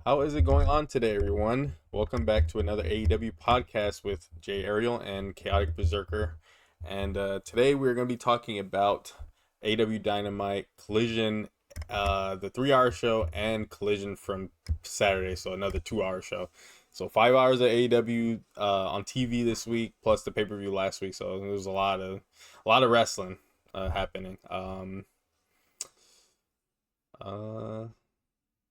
How is it going on today, everyone? Welcome back to another AEW podcast with Jay Ariel and ChaoticBezerker. And today we're going to be talking about AEW Dynamite, Collision, the 3 hour show, and Collision from Saturday, so another 2 hour show. So 5 hours of AEW on TV this week, plus the pay per view last week. So there's a lot of wrestling happening. Uh,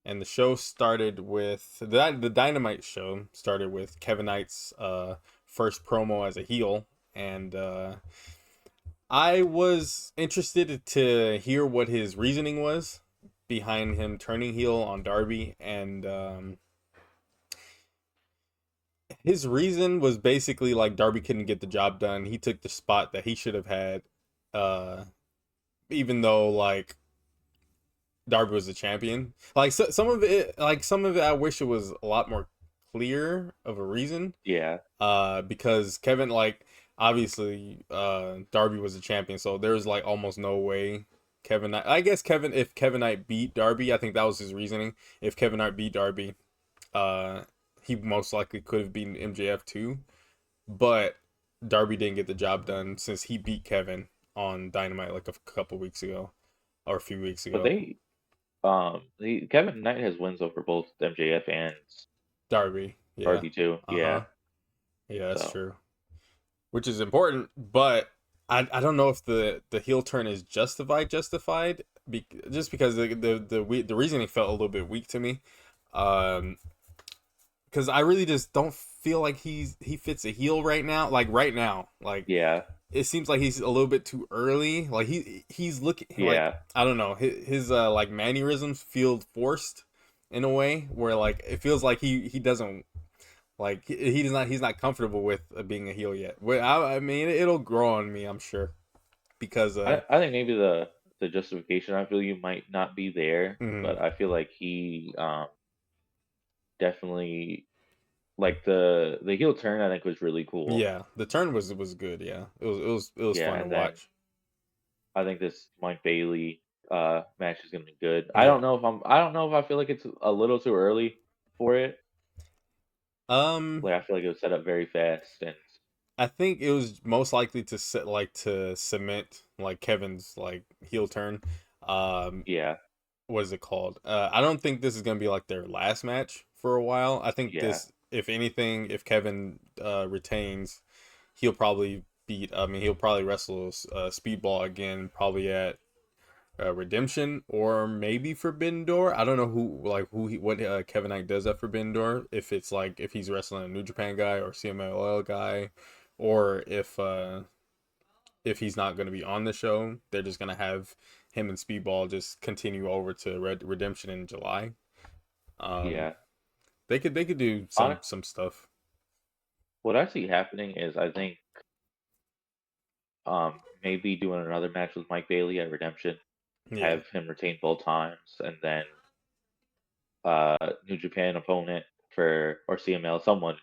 and the show started with the Dynamite show started with Kevin Knight's first promo as a heel, and I was interested to hear what his reasoning was behind him turning heel on Darby, and his reason was basically like Darby couldn't get the job done. He took the spot that he should have had, uh, even though like Darby was the champion. Like some of it, I wish it was a lot more clear of a reason. Yeah, Because Kevin, like, obviously, Darby was the champion, so there's like almost no way Kevin Knight. I guess if Kevin Knight beat Darby, I think that was his reasoning. If Kevin Knight beat Darby, uh, he most likely could have beaten MJF too, but Darby didn't get the job done since he beat Kevin on Dynamite like a couple weeks ago or a few weeks but ago. Kevin Knight has wins over both MJF and Darby, yeah, Darby too. uh Yeah, huh, yeah, that's so true. Which is important, but I don't know if the heel turn is justified just because the reasoning felt a little bit weak to me. Um, because I really just don't feel like he fits a heel right now. Like yeah, it seems like he's a little bit too early. Like he's looking like yeah, I don't know his like mannerisms feel forced in a way where like it feels like he doesn't like he's not comfortable with being a heel yet. Well, I mean it'll grow on me, I'm sure, because I think maybe the justification I feel you might not be there, mhm. but I feel like he definitely like the heel turn I think was really cool. Yeah, the turn was good. Yeah, it was Yeah, fun to and then watch. I think this Mike Bailey match is gonna be good. Yeah. I don't know if I feel like it's a little too early for it. Um, Like I feel like it was set up very fast and I think it was most likely to cement like Kevin's like heel turn. Um, yeah, what is it called? I don't think this is gonna be like their last match for a while. I think yeah. this, if anything, if Kevin retains, he'll probably beat. I mean, he'll probably wrestle Speedball again, probably at Redemption or maybe Forbidden Door. I don't know what Kevin Knight does at Forbidden Door. If it's like if he's wrestling a New Japan guy or CMLL guy, or if he's not going to be on the show, they're just going to have him and Speedball just continue over to Redemption in July. Um, Yeah. they could do Hon some stuff. what I see happening is I think maybe doing another match with Mike Bailey at Redemption, Yeah. have him retain both times, and then New Japan opponent for or CML, someone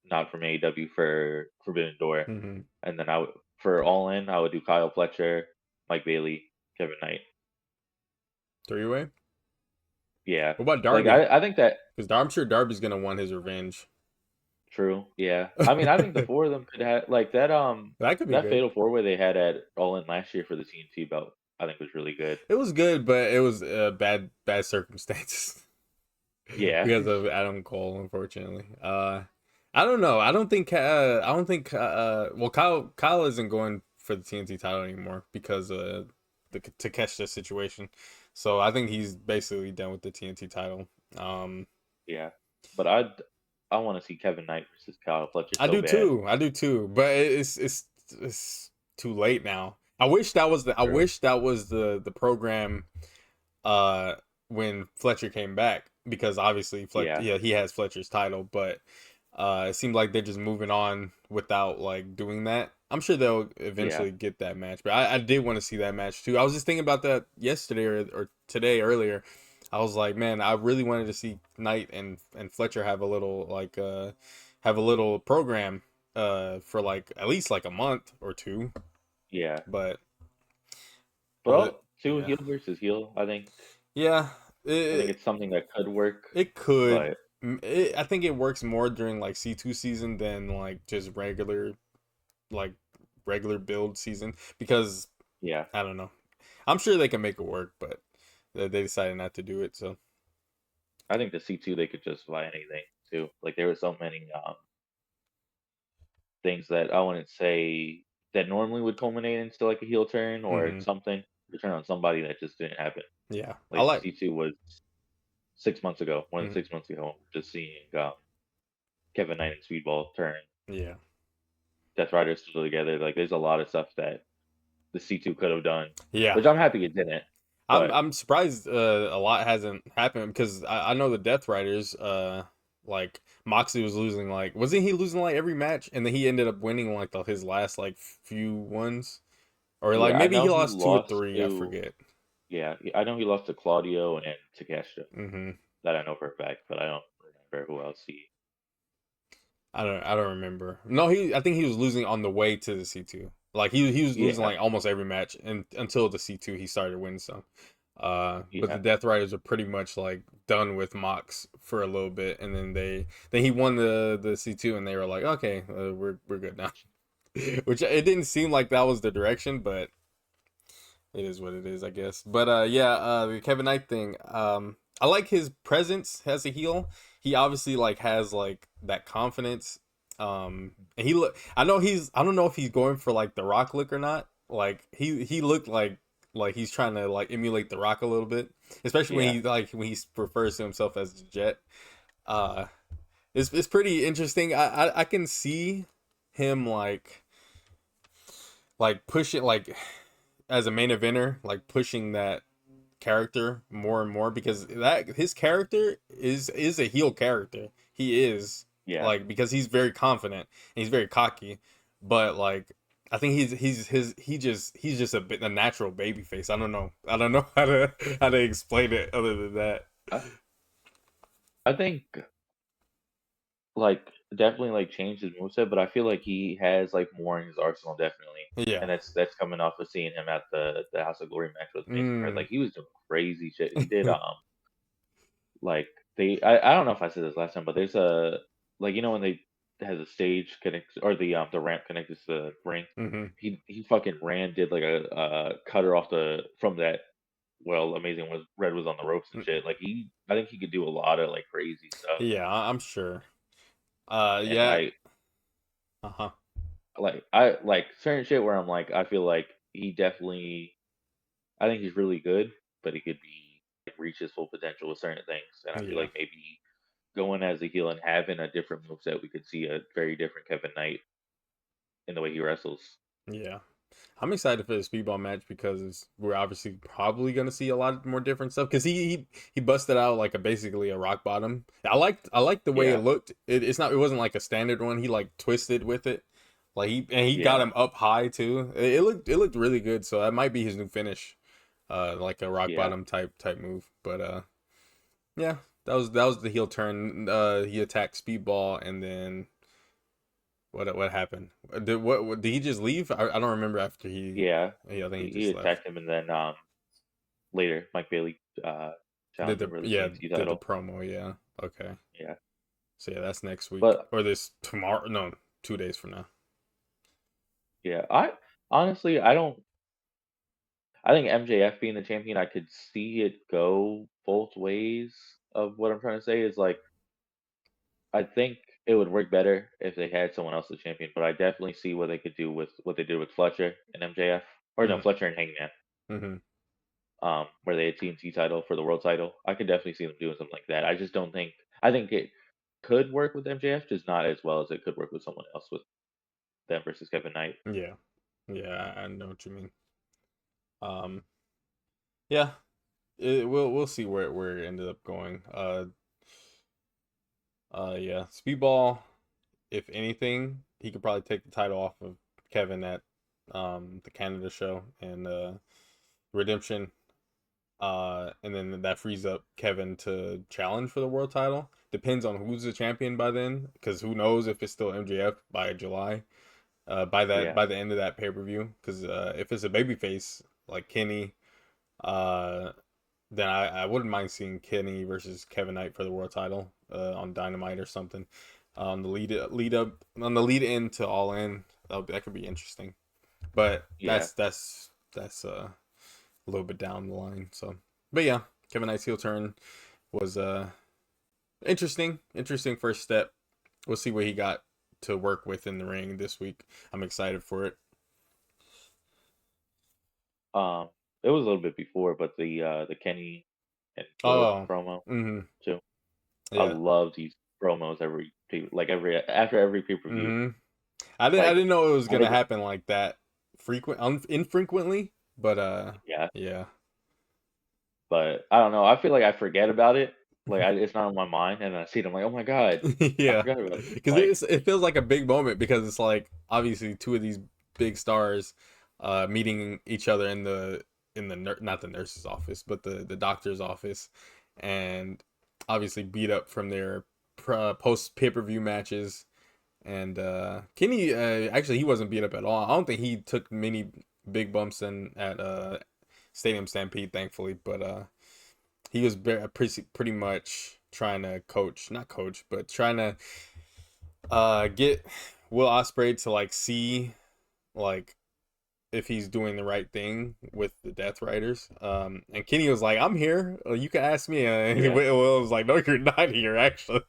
not from AEW for Forbidden Door, Hmm. and then I would for All In I would do Kyle Fletcher, Mike Bailey, Kevin Knight. 3 way. Yeah, What about like Darby? I think that Because I'm sure Darby's going to want his revenge. true. Yeah, I mean I think the four of them could have like that That could be that good. fatal four way they had at All In last year for the TNT belt. I think was really good. It was good, but it was bad circumstances Yeah. because of Adam Cole, unfortunately. I don't know. I don't think. Well, Kyle isn't going for the TNT title anymore because the Takeshita situation. So I think he's basically done with the TNT title. Um, Yeah, but I want to see Kevin Knight versus Kyle Fletcher I so do bad. too. I do too. But it's too late now. I True. wish that was the program uh when Fletcher came back, because obviously Yeah, yeah, he has Fletcher's title, but it seemed like they're just moving on without like doing that. I'm sure they'll yeah, eventually get that match, but I did want to see that match too. I was just thinking about that yesterday or today earlier. I was like, man, I really wanted to see Knight and Fletcher have a little program for like at least like a month or two, yeah. but But all two yeah. heel versus heel, I think. Yeah, I think It, it's something that could work, it could. but I think it works more during like C2 season than like just like regular build season because yeah, I don't know. I'm sure they can make it work, but they decided not to do it. So. I think the C2 they could justify anything too. Like there were so many things that I wouldn't say that normally would culminate into like a heel turn or Hmm. something to turn on somebody that just didn't happen. Yeah, I Like the like. C2 was 6 months ago, more than Mhm. 6 months ago, just seeing Kevin Knight and Speedball turn, Yeah, Death Riders still together. Like there's a lot of stuff that the C2 could have done, yeah. which I'm happy it didn't. I'm But I'm surprised a lot hasn't happened because I know the Death Riders like Moxley was losing like wasn't he losing like every match and then he ended up winning like his last like few ones or like yeah, I maybe he know he lost two or lost three I to forget. I know he lost to Claudio and Takeshita. Hmm. That I know for a fact, but I don't remember who else he. I don't remember. No, he I think he was losing on the way to the C2. Like he was losing Yeah, like almost every match and until the C2 he started winning some. But the yeah, Death Riders are pretty much like done with Mox for a little bit, and then he won the C2, and they were like, okay, we're good now. Which it didn't seem like that was the direction, but it is what it is, I guess. But yeah, the Kevin Knight thing. I like his presence as a heel. He obviously like has like that confidence. And he look. I know he's. I don't know if he's going for like the Rock look or not. Like he looked like he's trying to like emulate the Rock a little bit, especially yeah. when he refers to himself as the Jet. Uh, it's pretty interesting. I can see him like push it like as a main eventer, like pushing that character more and more because that his character is a heel character. He is Yeah, like because he's very confident and he's very cocky, but like I think he's just a natural baby face. I don't know how to explain it other than that. I, I think like definitely like changed his moveset, but I feel like he has like more in his arsenal definitely, Yeah. and that's coming off of seeing him at the House of Glory match with Mason Price. Mm. Like he was doing crazy shit. He did like I don't know if I said this last time, but there's a like when they has a stage connects or the ramp connected to the ring. Hmm. He fucking ran did like a cutter off the from that. Well, amazing was Red was on the ropes and shit. Like I think he could do a lot of like crazy stuff. Yeah, I'm sure. And Yeah. Uh-huh. I like certain shit where I'm like I feel like he definitely I think he's really good, but he could be like, reach his full potential with certain things. And I feel Yeah. like maybe going as a heel and having a different moveset, we could see a very different Kevin Knight in the way he wrestles. Yeah. I'm excited for the speedball match because we're obviously probably gonna see a lot more different stuff. Because he busted out like a basically a rock bottom. I liked the way it Yeah, looked. It wasn't like a standard one. He like twisted with it, like he got yeah, him up high too. It looked really good. So that might be his new finish, like a rock yeah, bottom type move. But yeah, that was the heel turn. He attacked speedball and then what happened? Did he just leave? I don't remember after he. yeah. Yeah, I think he He just left. attacked him, and then later Mike Bailey challenged him for the TNT Did the title. promo, yeah. Okay. Yeah, So yeah, that's next week. but Or this tomorrow, no, 2 days from now. yeah, I honestly I don't. I think MJF being the champion, I could see it go both ways. Of what I'm trying to say is like I think it would work better if they had someone else as champion, but I definitely see what they could do with what they did with Fletcher and MJF, or no, Hmm. Fletcher and Hangman, Hmm. where they had TNT title for the world title. I could definitely see them doing something like that. I just don't think I think it could work with MJF, just not as well as it could work with someone else with them versus Kevin Knight. Yeah. Yeah, I know what you mean. Um, yeah, we'll see where it ended up going. Yeah, Speedball. If anything, he could probably take the title off of Kevin at the Canada show and Redemption. And then that frees up Kevin to challenge for the world title. Depends on who's the champion by then, because who knows if it's still MJF by July. Yeah, By the end of that pay per view, because if it's a babyface like Kenny, uh, then I wouldn't mind seeing Kenny versus Kevin Knight for the world title on Dynamite or something. On the lead up on the lead in to All In, that could be interesting. But Yeah. that's a little bit down the line. So, but yeah, Kevin Knight's heel turn was interesting first step. We'll see what he got to work with in the ring this week. I'm excited for it. Um, it was a little bit before, but the Kenny and Phillips Oh, promo mm-hmm. too. I Yeah. love these promos every after every pay per view. Mm-hmm. I Like didn't know it was I gonna think happen like that infrequently, but yeah, yeah. but I don't know. I feel like I forget about it. Like it's not on my mind, and I see it. I'm like, oh my god, I Yeah, forgot about it. because Like it feels like a big moment because it's like obviously two of these big stars meeting each other in the not the nurse's office but the doctor's office, and obviously beat up from their post pay-per-view matches. And Kenny actually he wasn't beat up at all. I don't think he took many big bumps in at Stadium Stampede, thankfully, but he was pretty much trying to not coach, but trying to get Will Ospreay to like see like if he's doing the right thing with the Death Riders. And Kenny was like, "I'm here. You can ask me." And yeah, Will was like, "No, you're not here. Actually,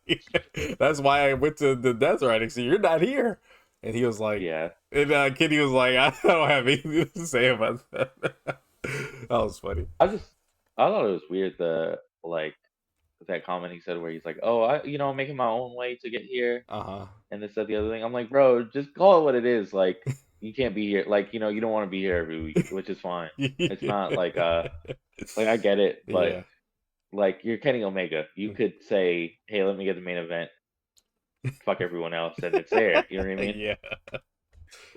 that's why I went to the Death Riders. So you're not here." And he was like, yeah. and Kenny was like, "I don't have anything to say about that." That was funny. I thought it was weird that comment he said where he's like, oh, I'm making my own way to get here, Uh huh. and this that the other thing. I'm like, bro, just call it what it is. Like you can't be here. Like you don't want to be here every week, which is fine. It's not like I get it, but Yeah. like you're Kenny Omega. You could say, "Hey, let me get the main event. Fuck everyone else," and it's there. You know what I mean? Yeah.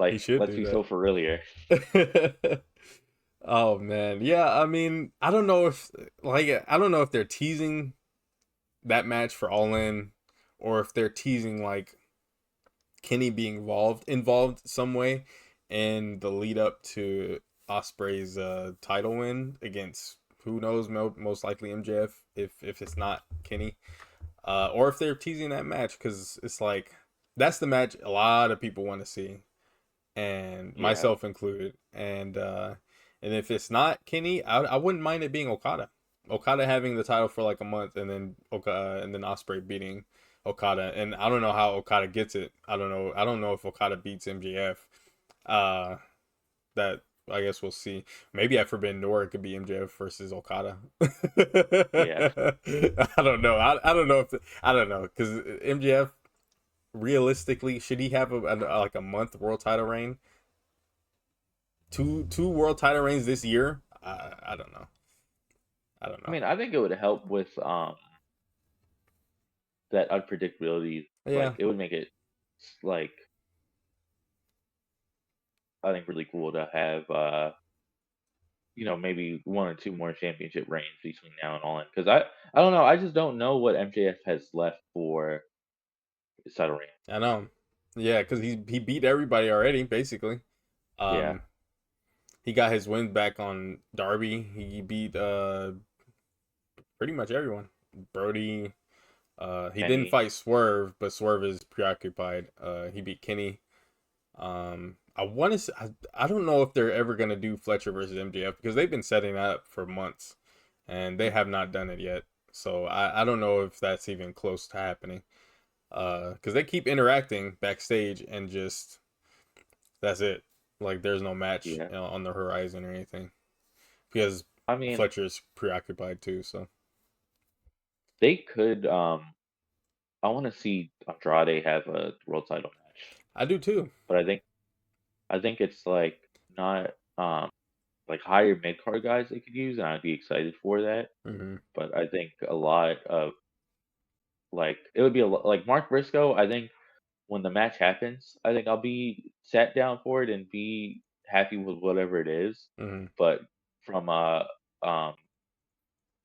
He Like, should let's do be that. so for real here. Oh man. Yeah, I mean, I don't know if I don't know if they're teasing that match for All In or if they're teasing like Kenny being involved some way in the lead up to Osprey's title win against who knows most likely MJF if it's not Kenny. Or if they're teasing that match cuz it's like that's the match a lot of people want to see and Yeah, myself included. And if it's not Kenny, I wouldn't mind it being Okada. Okada having the title for like a month, and then and then Osprey beating Okada. And I don't know how Okada gets it. I don't know. I don't know if Okada beats MJF. Uh, that I guess we'll see. Maybe at Forbidden Door it could be MJF versus Okada. yeah. I don't know. I don't know if I don't know because MJF realistically should he have like a month world title reign? Two world title reigns this year. I don't know. I don't I know. mean, I think it would help with that unpredictability. Like, Yeah, it would make it like I think really cool to have maybe one or two more championship reigns between now and all in. Because I don't know, I just don't know what MJF has left for his title reign. I know. Yeah, because he beat everybody already basically. Yeah, Um, he got his win back on Darby. He beat pretty much everyone. Brody. He didn't Kenny. fight Swerve, but Swerve is preoccupied. He beat Kenny. I want to. I don't know if they're ever gonna do Fletcher versus MJF because they've been setting that up for months, and they have not done it yet. So I don't know if that's even close to happening. Because they keep interacting backstage and just that's it. Like there's no match Yeah, on the horizon or anything because I mean, Fletcher's preoccupied too. So they could. I want to see Andrade have a world title match, I do too. but I think it's like not like higher mid card guys they could use, and I'd be excited for that. Hmm. But I think a lot of like it would be like Mark Briscoe. I think when the match happens, I think I'll be sat down for it and be happy with whatever it is. Hmm. But from a um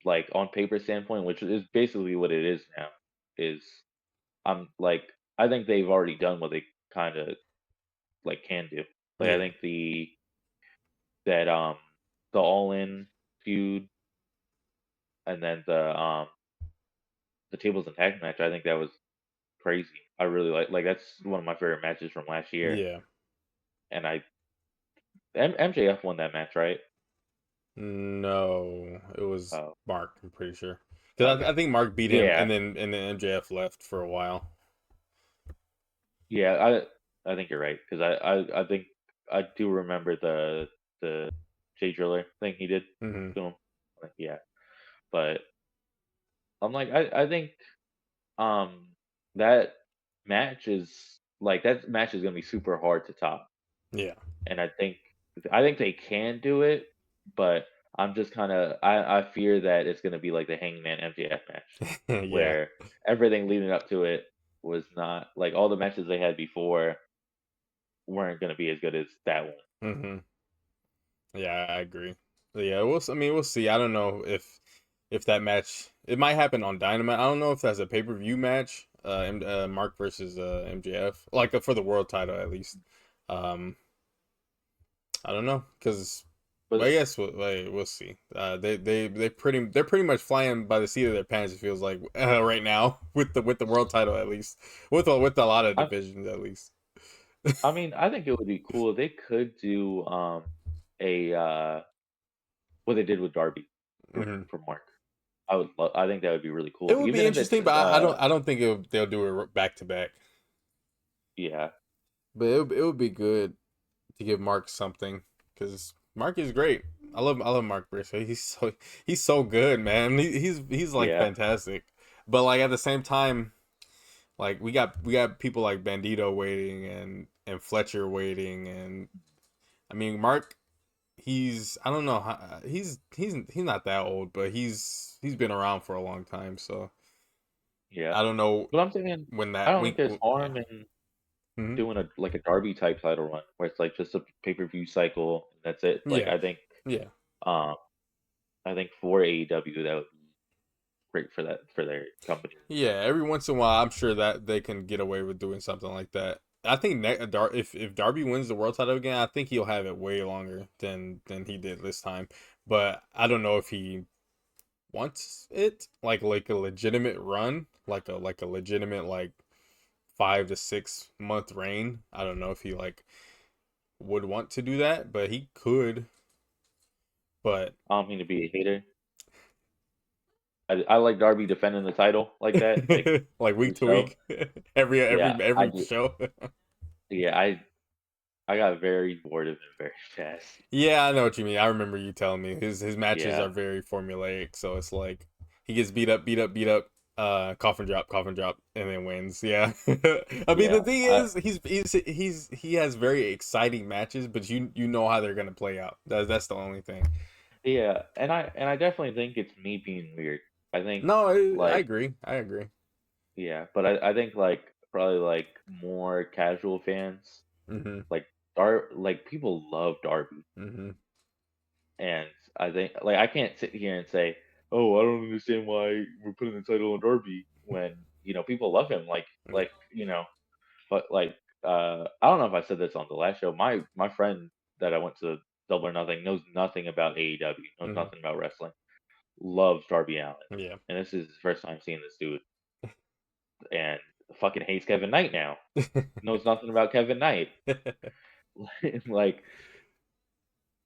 like on paper standpoint, which is basically what it is now, is I'm like I think they've already done what they kind of like can do. Like I Yeah. think the All In feud and then the tables and tag match. I think that was crazy. I really like that's one of my favorite matches from last year. Yeah. And MJF won that match, right? No, it was Oh, Mark. I'm pretty sure because okay. I think Mark beat him, Yeah, and then MJF left for a while. yeah. I think you're right because I think I do remember the Jay Driller thing he did Hmm. to him. Like, yeah, but I'm like I think um that that match is gonna be super hard to top, Yeah. and I think they can do it, but I'm just kind of I fear that it's gonna be like the Hangman MJF match Yeah. where everything leading up to it was not like all the matches they had before weren't gonna be as good as that one. Hmm. Yeah, I agree. But yeah, we'll. I mean, we'll see. I don't know if that match. It might happen on Dynamite. I don't know if that's a pay per view match. Mark versus MJF, like for the world title at least. Um, I don't know because. Well, I But guess we'll see. They're pretty much flying by the seat of their pants. It feels like right now with the world title at least with a lot of I divisions at least. I mean I think it would be cool if they could do a what they did with Darby Hmm. for Mark. I think that would be really It cool, would even be if it's interesting, but I don't think they'll do it back to back. yeah, But it would be good to give Mark something because Mark is great. I love Mark Briscoe. He's so good, man. He's like yeah. fantastic. But like at the same time, like we got people like Bandito waiting and Fletcher waiting, and I mean Mark. He's I don't know how, he's not that old, but he's been around for a long time. So Yeah. I don't know But I'm thinking, when I that don't think we there's yeah. harm in Hmm. doing a like a Derby type title run where it's like just a pay-per-view cycle and that's it. Like Yeah. Yeah. um I think for AEW that would be great for that for their company. Yeah, every once in a while, I'm sure that they can get away with doing something like that. I think if Darby wins the world title again, I think he'll have it way longer than he did this time. But I don't know if he wants it like a legitimate run, like a legitimate like 5 to 6 month reign. I don't know if he like would want to do that, but he could. But I don't mean to be a hater. I like Darby defending the title like that, like like week every to show. week, I every do. show. Yeah, I got very bored of him very fast. Yeah, I know what you mean. I remember you telling me his matches Yeah, are very formulaic, so it's like he gets beat up, coffin drop, and then wins. Yeah. I mean, yeah. the thing I is, he has very exciting matches, but you know how they're gonna play out. That's the only thing. yeah, and I definitely think it's me being weird. I think No, I like agree. I agree. yeah, but I think like probably like more casual fans Mhm. like like people love Darby, Mhm. and I think like I can't sit here and say, oh, I don't understand why we're putting the title on Darby when people love him Yeah. but like I don't know if I said this on the last show. My friend that I went to Double or Nothing knows nothing about AEW, knows Mhm. nothing about wrestling, loves Darby Allen, Yeah. and this is his first time seeing this dude, and fucking hates Kevin Knight now. Knows nothing about Kevin Knight. Like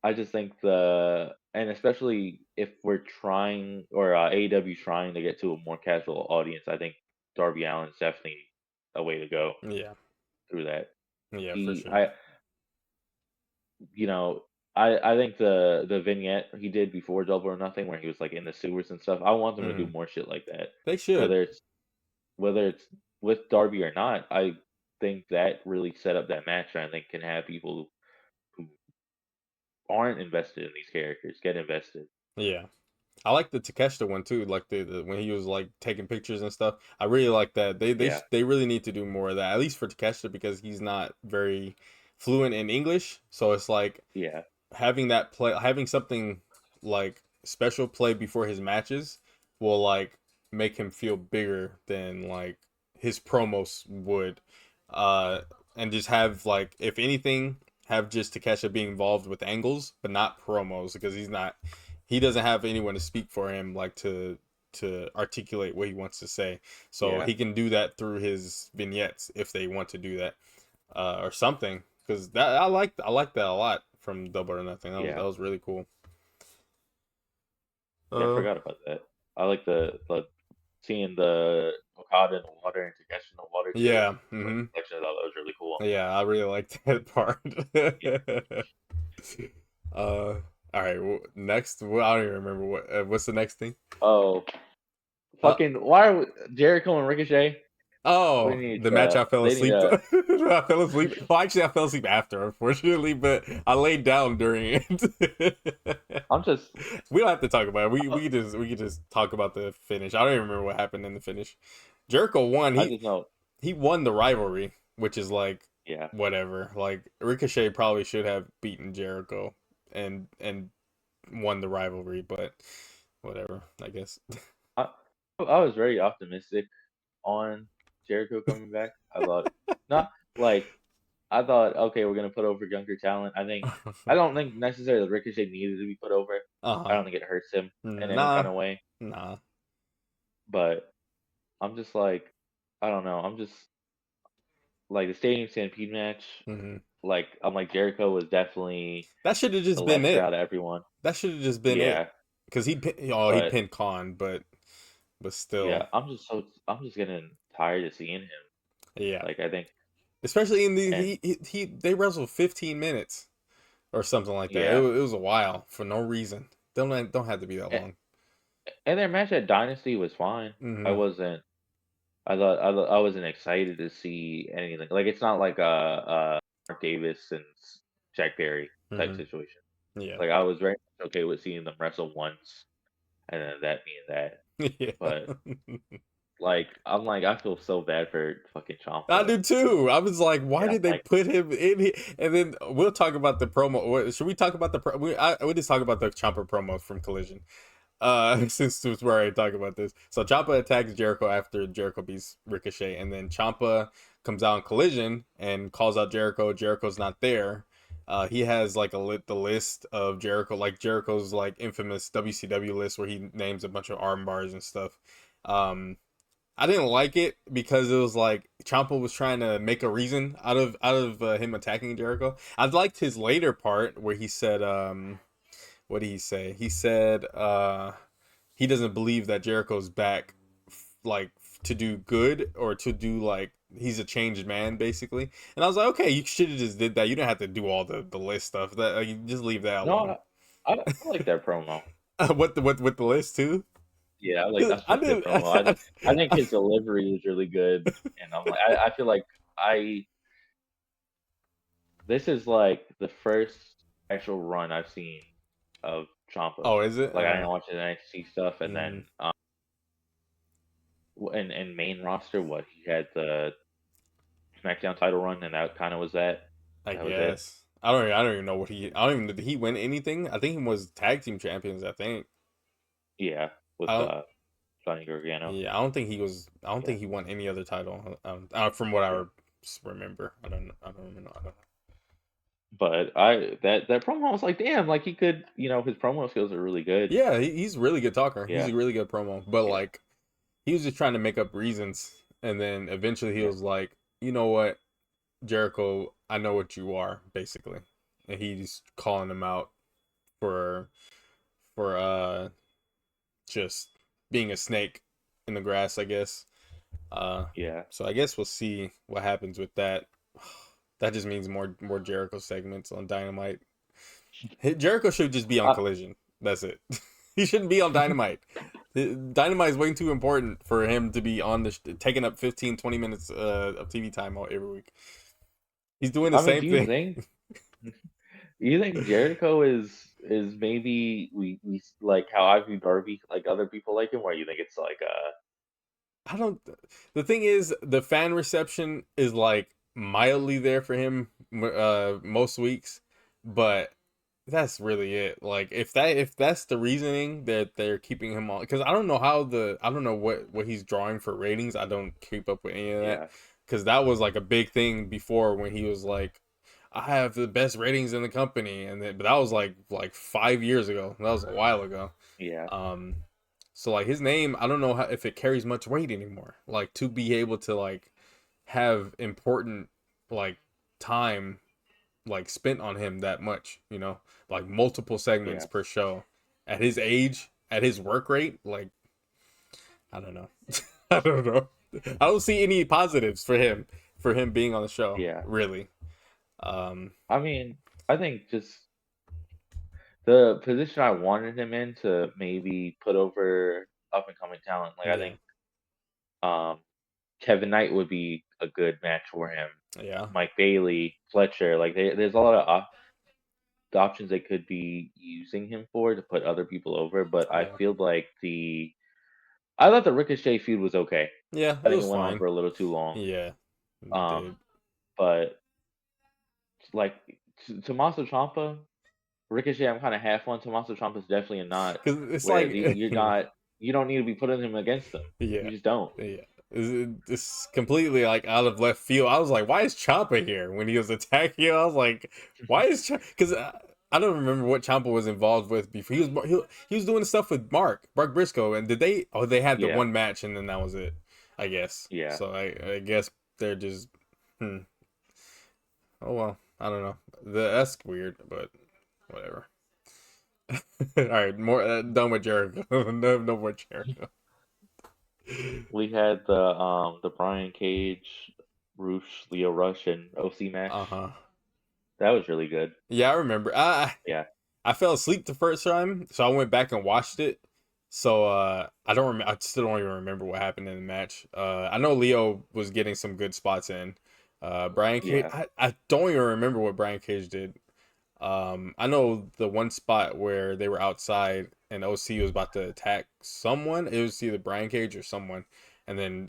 I just think and especially if we're trying or AEW trying to get to a more casual audience, I think Darby Allen's definitely a way to go Yeah. through that. Yeah, for He, sure. I, you know, I think the vignette he did before Double or Nothing, where he was like in the sewers and stuff. I want them to do Mhm. more shit like that. They should. Whether it's whether it's with Darby or not, I think that really set up that match. And I think can have people who aren't invested in these characters get invested. Yeah. I like the Takeshita one too, like the when he was like taking pictures and stuff. I really like that. Yeah, They really need to do more of that, at least for Takeshita because he's not very fluent in English. So it's like yeah, having that play, having something like special play before his matches will like make him feel bigger than like his promos would. Uh, and just have like if anything, have just Takeshita being involved with angles, but not promos because he doesn't have anyone to speak for him, like to articulate what he wants to say. So Yeah, he can do that through his vignettes if they want to do that, or something. Because that I like that a lot from Double or Nothing. yeah, That was really cool. yeah. I Uh, forgot about that. I like the seeing the Okada in the water and Takeshi in the water too. yeah. Like Mm-hmm. reflection of that was really cool. Yeah, I really liked that part. Yeah. All right. Next, well, I don't even remember what's the next thing. Oh, Uh, fucking! Why are Jericho and Ricochet? We oh, need the match I fell they need asleep. I fell asleep. Well, actually, I fell asleep after, unfortunately, but I laid down during it. I'm just We don't have to talk about it. We could just talk about the finish. I don't even remember what happened in the finish. Jericho won. I just know. He won the rivalry, which is like Yeah. whatever. Like Ricochet probably should have beaten Jericho and won the rivalry, but whatever, I guess. I I was very optimistic on Jericho coming back. I thought not like I thought okay, we're gonna put over younger talent. I don't think necessarily Ricochet needed to be put over. I Uh-huh. don't think it hurts him in any kind Nah. of way. Nah. But I'm just like I don't know. I'm just like the Stadium Stampede match. Hmm. Like I'm like Jericho was definitely That should have the just been lesser it. out of everyone. That should have just been it. Yeah, Cause he but pinned Khan, but yeah, still, I'm just getting tired of seeing him. yeah. Like I think Especially in the and they wrestled 15 minutes or something like that. yeah, It was a while for no reason. Don't have to be that and, long. and their match at Dynasty was fine. I Hmm. wasn't. I wasn't excited to see anything. Like it's not like a Mark Davis and Jack Perry type Hmm. situation. Yeah. Like I was very much okay with seeing them wrestle once and then that being that. Yeah. But like I'm like I feel so bad for fucking I Champa. do too. I was like, why And I'm did they like, put him in here? And then we'll talk about the promo. Should we talk about we just talk about the Chomper promo from Collision. Since it's where I talk about this. So Champa attacks Jericho after Jericho beats Ricochet, and then Champa comes out in Collision and calls out Jericho. Jericho's not there. He has like the list of Jericho, like Jericho's like infamous WCW list where he names a bunch of arm bars and stuff. Um, I didn't like it because it was like Ciampa was trying to make a reason out of him attacking Jericho. I liked his later part where he said, what did he say? He said, he doesn't believe that Jericho's back, like to do good or to do like he's a changed man basically. And I was like, okay, you should have just did that. You don't have to do all the list stuff. That like, you just leave that alone. no, I like that promo. What the with the list too? Yeah, like 'Cause that's I a good did. promo. I think his delivery is really good, and I'm like I feel like I this is like the first actual run I've seen of Champa. Oh, is it? Like I didn't watch the NXT stuff, and Mm, then in main roster, what he had the SmackDown title run, and that kind of was that. I That was it. guess. I don't even know what he. I don't even. Did he win anything? I think he was tag team champions. I think. Yeah, I with don't. Johnny Gargano. Yeah, I don't think he was. I don't Yeah, think he won any other title. From what yeah. remember. I don't. I don't even know. I don't know. But that promo I was like, damn, like he could, his promo skills are really good. Yeah, he's a really good talker. He's Yeah, a really good promo. But yeah, like, he was just trying to make up reasons, and then eventually he yeah, was like, you know what, Jericho, I know what you are, basically, and he's calling him out for for just being a snake in the grass, I guess. Uh, yeah. so I guess we'll see what happens with that. That just means more Jericho segments on Dynamite. Jericho should just be on Uh, Collision. That's it. He shouldn't be on Dynamite. Dynamite is way too important for him to be on taking up 15, 20 minutes of TV time every week. He's doing the I mean, same thing. do you think Jericho is maybe we like how I view Darby, like other people like him, where you think it's like I don't. The thing is, the fan reception is like mildly there for him most weeks, but that's really it. Like if that's the reasoning that they're keeping him on, because I don't know what he's drawing for ratings. I don't keep up with any of that yeah, because that was like a big thing before when he was like I have the best ratings in the company, and then, but that was like 5 years ago. That was a while ago. Yeah, Um, so like his name, I don't know if it carries much weight anymore. Like to be able to like have important like time like spent on him that much, like multiple segments yeah, per show. At his age, at his work rate, like I don't know. I don't know. I don't see any positives for him being on the show, yeah. really. Um I mean, I think just the position I wanted him in to maybe put over up and coming talent. Like I yeah. think um, Kevin Knight would be a good match for him. Yeah. Mike Bailey, Fletcher, like there's a lot of options they could be using him for to put other people over. But I Yeah. feel like I thought the Ricochet feud was okay. Yeah, I it think it was went on fine. for a little too long. Yeah. It Um, did. but like Tommaso Ciampa, Ricochet, I'm kind of half on. Tommaso Ciampa is definitely a not Cuz it's where like you're not. You don't need to be putting him against them. yeah. You just don't. Yeah. It's completely like out of left field. I was like, why is Champa here when he was attacking? I was like, why is Champa? Because I don't remember what Champa was involved with before. He was doing stuff with Mark Briscoe, and did they? Oh, they had the Yeah, one match, and then that was it, I guess. yeah. So I guess they're just, hmm. Oh well, I don't know. That's weird, but whatever. All right, more done with Jericho. No more Jericho. We had the Brian Cage, Roosh, Leo Rush, and OC Uh match. huh. That was really good. Yeah, I remember. Yeah, I fell asleep the first time, so I went back and watched it. So I don't remember. I still don't even remember what happened in the match. I know Leo was getting some good spots in. Brian Cage. yeah, I don't even remember what Brian Cage did. I know the one spot where they were outside and OC was about to attack someone. It was either Brian Cage or someone, and then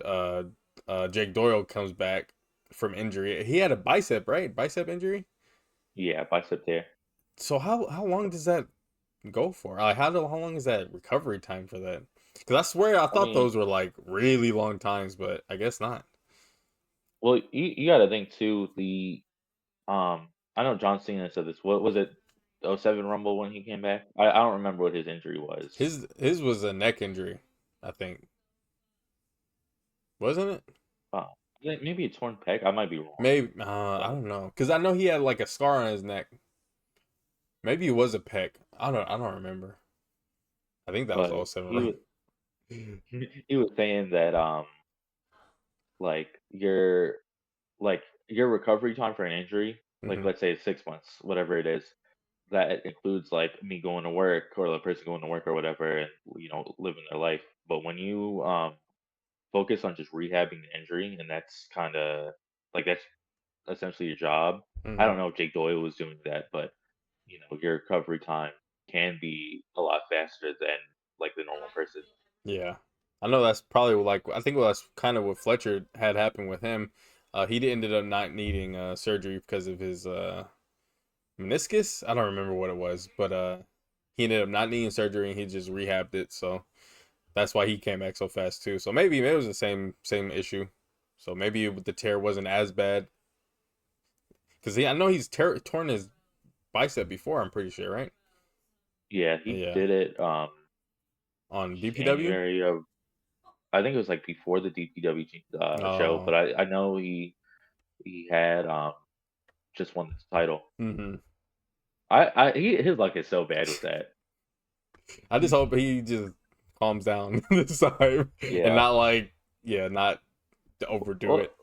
Jake Doyle comes back from injury. He had a bicep, right? Bicep injury. yeah. Bicep there. So how long does that go for? Like how long is that recovery time for that? Because I swear I I thought mean, those were like really long times, but I guess not. well, you got to think too. I know John Cena said this. What was it? '07 Rumble when he came back. I don't remember what his injury was. His was a neck injury, I think, wasn't it? Uh, maybe a torn pec. I might be wrong, Maybe I but don't know, because I know he had like a scar on his neck. Maybe it was a pec. I don't remember. I think that was but all seven, he right? was he was saying that like like your recovery time for an injury, like Mm-hmm. let's say it's 6 months, whatever it is, that includes like me going to work or the person going to work or whatever, and living their life. But when you focus on just rehabbing the injury, and that's kind of like that's essentially your job. I Mm-hmm. don't know if Jake Doyle was doing that, but your recovery time can be a lot faster than like the normal person. Yeah, I know that's probably like I think that's kind of what Fletcher had happened with him. He ended up not needing surgery because of his meniscus. I don't remember what it was, but he ended up not needing surgery and he just rehabbed it. So that's why he came back so fast too. So maybe it was the same issue. So maybe the tear wasn't as bad because I know he's torn his bicep before. I'm pretty sure, right? Yeah, he Yeah, did it on BPW. January of I think it was like before the DPW show, Oh, but I know he had just won this title. mm-hmm. His luck is so bad with that. I just hope he just calms down this time and Yeah. not like not to overdo Well, it.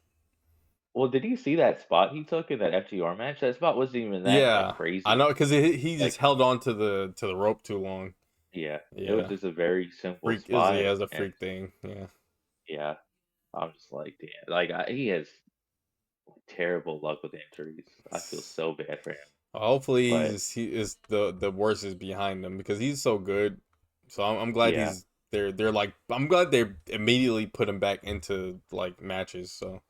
well, did you see that spot he took in that FTR match? That spot wasn't even that like Yeah, I crazy. know because he Like, just held on to the rope too long. yeah, it was Yeah, just a very simple freak is spot, yeah, it was a and freak thing. Yeah, yeah, I'm just like, damn, like he has terrible luck with injuries. I feel so bad for him, hopefully but he is the worst is behind him because he's so good. So I'm glad yeah, he's they're like I'm glad they immediately put him back into like matches. So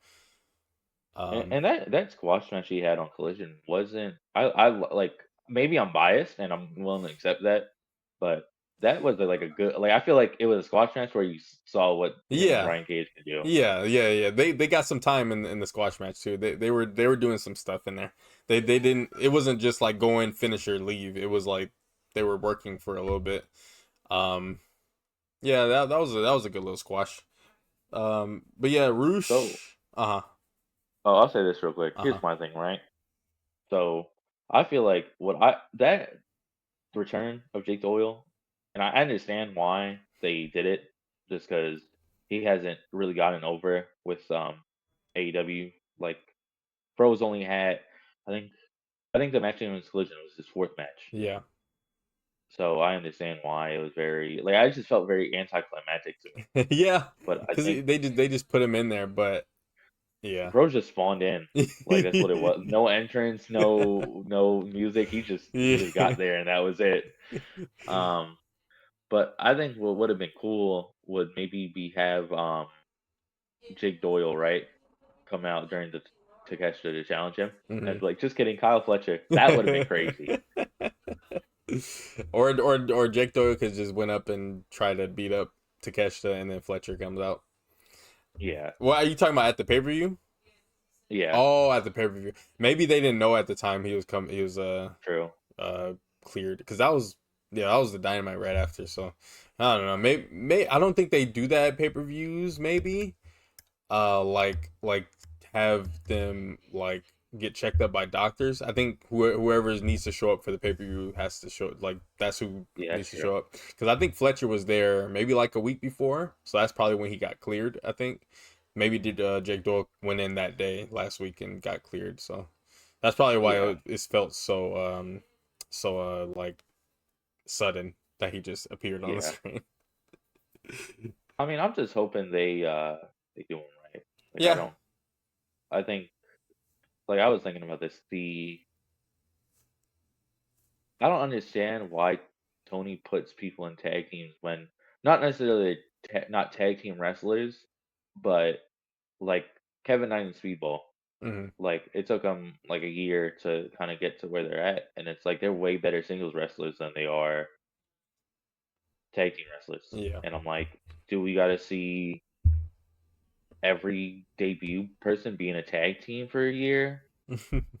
um and that squash match he had on Collision wasn't. Like maybe I'm biased and I'm willing to accept that, but that was like a good like I feel like it was a squash match where you saw what him and Yeah. Brian Cage could do. Yeah. They got some time in the squash match too. They were doing some stuff in there. They didn't. It wasn't just like go in, finish or leave. It was like they were working for a little bit. Um, yeah, that was a good little squash. But yeah, So, Roosh. Uh huh. oh, I'll say this real quick. Uh huh. Here's my thing, right? So, I feel like what I that return of Jake Doyle, and I understand why they did it, just because he hasn't really gotten over with AEW. Like, Bro's only had, I think, I think the match in his collision was his fourth match. Yeah. So I understand why it was very like I just felt very anticlimactic to me. Yeah. But I Because think they just put him in there, but yeah. Bro just spawned in. Like that's what it was. No entrance, no music. He just Yeah. got there and that was it. Um but I think what would have been cool would maybe be have Jake Doyle, right, come out during the Takeshita to challenge him Hmm. and be like, just kidding, Kyle Fletcher. That would have been crazy. or Jake Doyle could just went up and try to beat up Takeshita, and then Fletcher comes out. Yeah. Well, are you talking about at the pay per view? Yeah. Oh, at the pay per view. Maybe they didn't know at the time he was He was True. cleared because that was the Dynamite right after. So I don't know. Maybe I don't think they do that at pay per views. Maybe like have them like get checked up by doctors. I think whoever needs to show up for the pay per view has to show like that's who Yeah, needs that's to true. show up because I think Fletcher was there maybe like a week before, so that's probably when he got cleared. I think maybe did Jake Doyle went in that day last week and got cleared, so that's probably why Yeah. it felt so like sudden that he just appeared on the Yeah. screen. I mean, I'm just hoping they do him right. Like I Yeah. don't. I think like I was thinking about this. I don't understand why Tony puts people in tag teams when not necessarily not tag team wrestlers, but like Kevin Knight and Speedball. Hmm. Like it took them like a year to kind of get to where they're at, and it's like they're way better singles wrestlers than they are tag team wrestlers. Yeah. And I'm like, do we got to see every debut person be in a tag team for a year?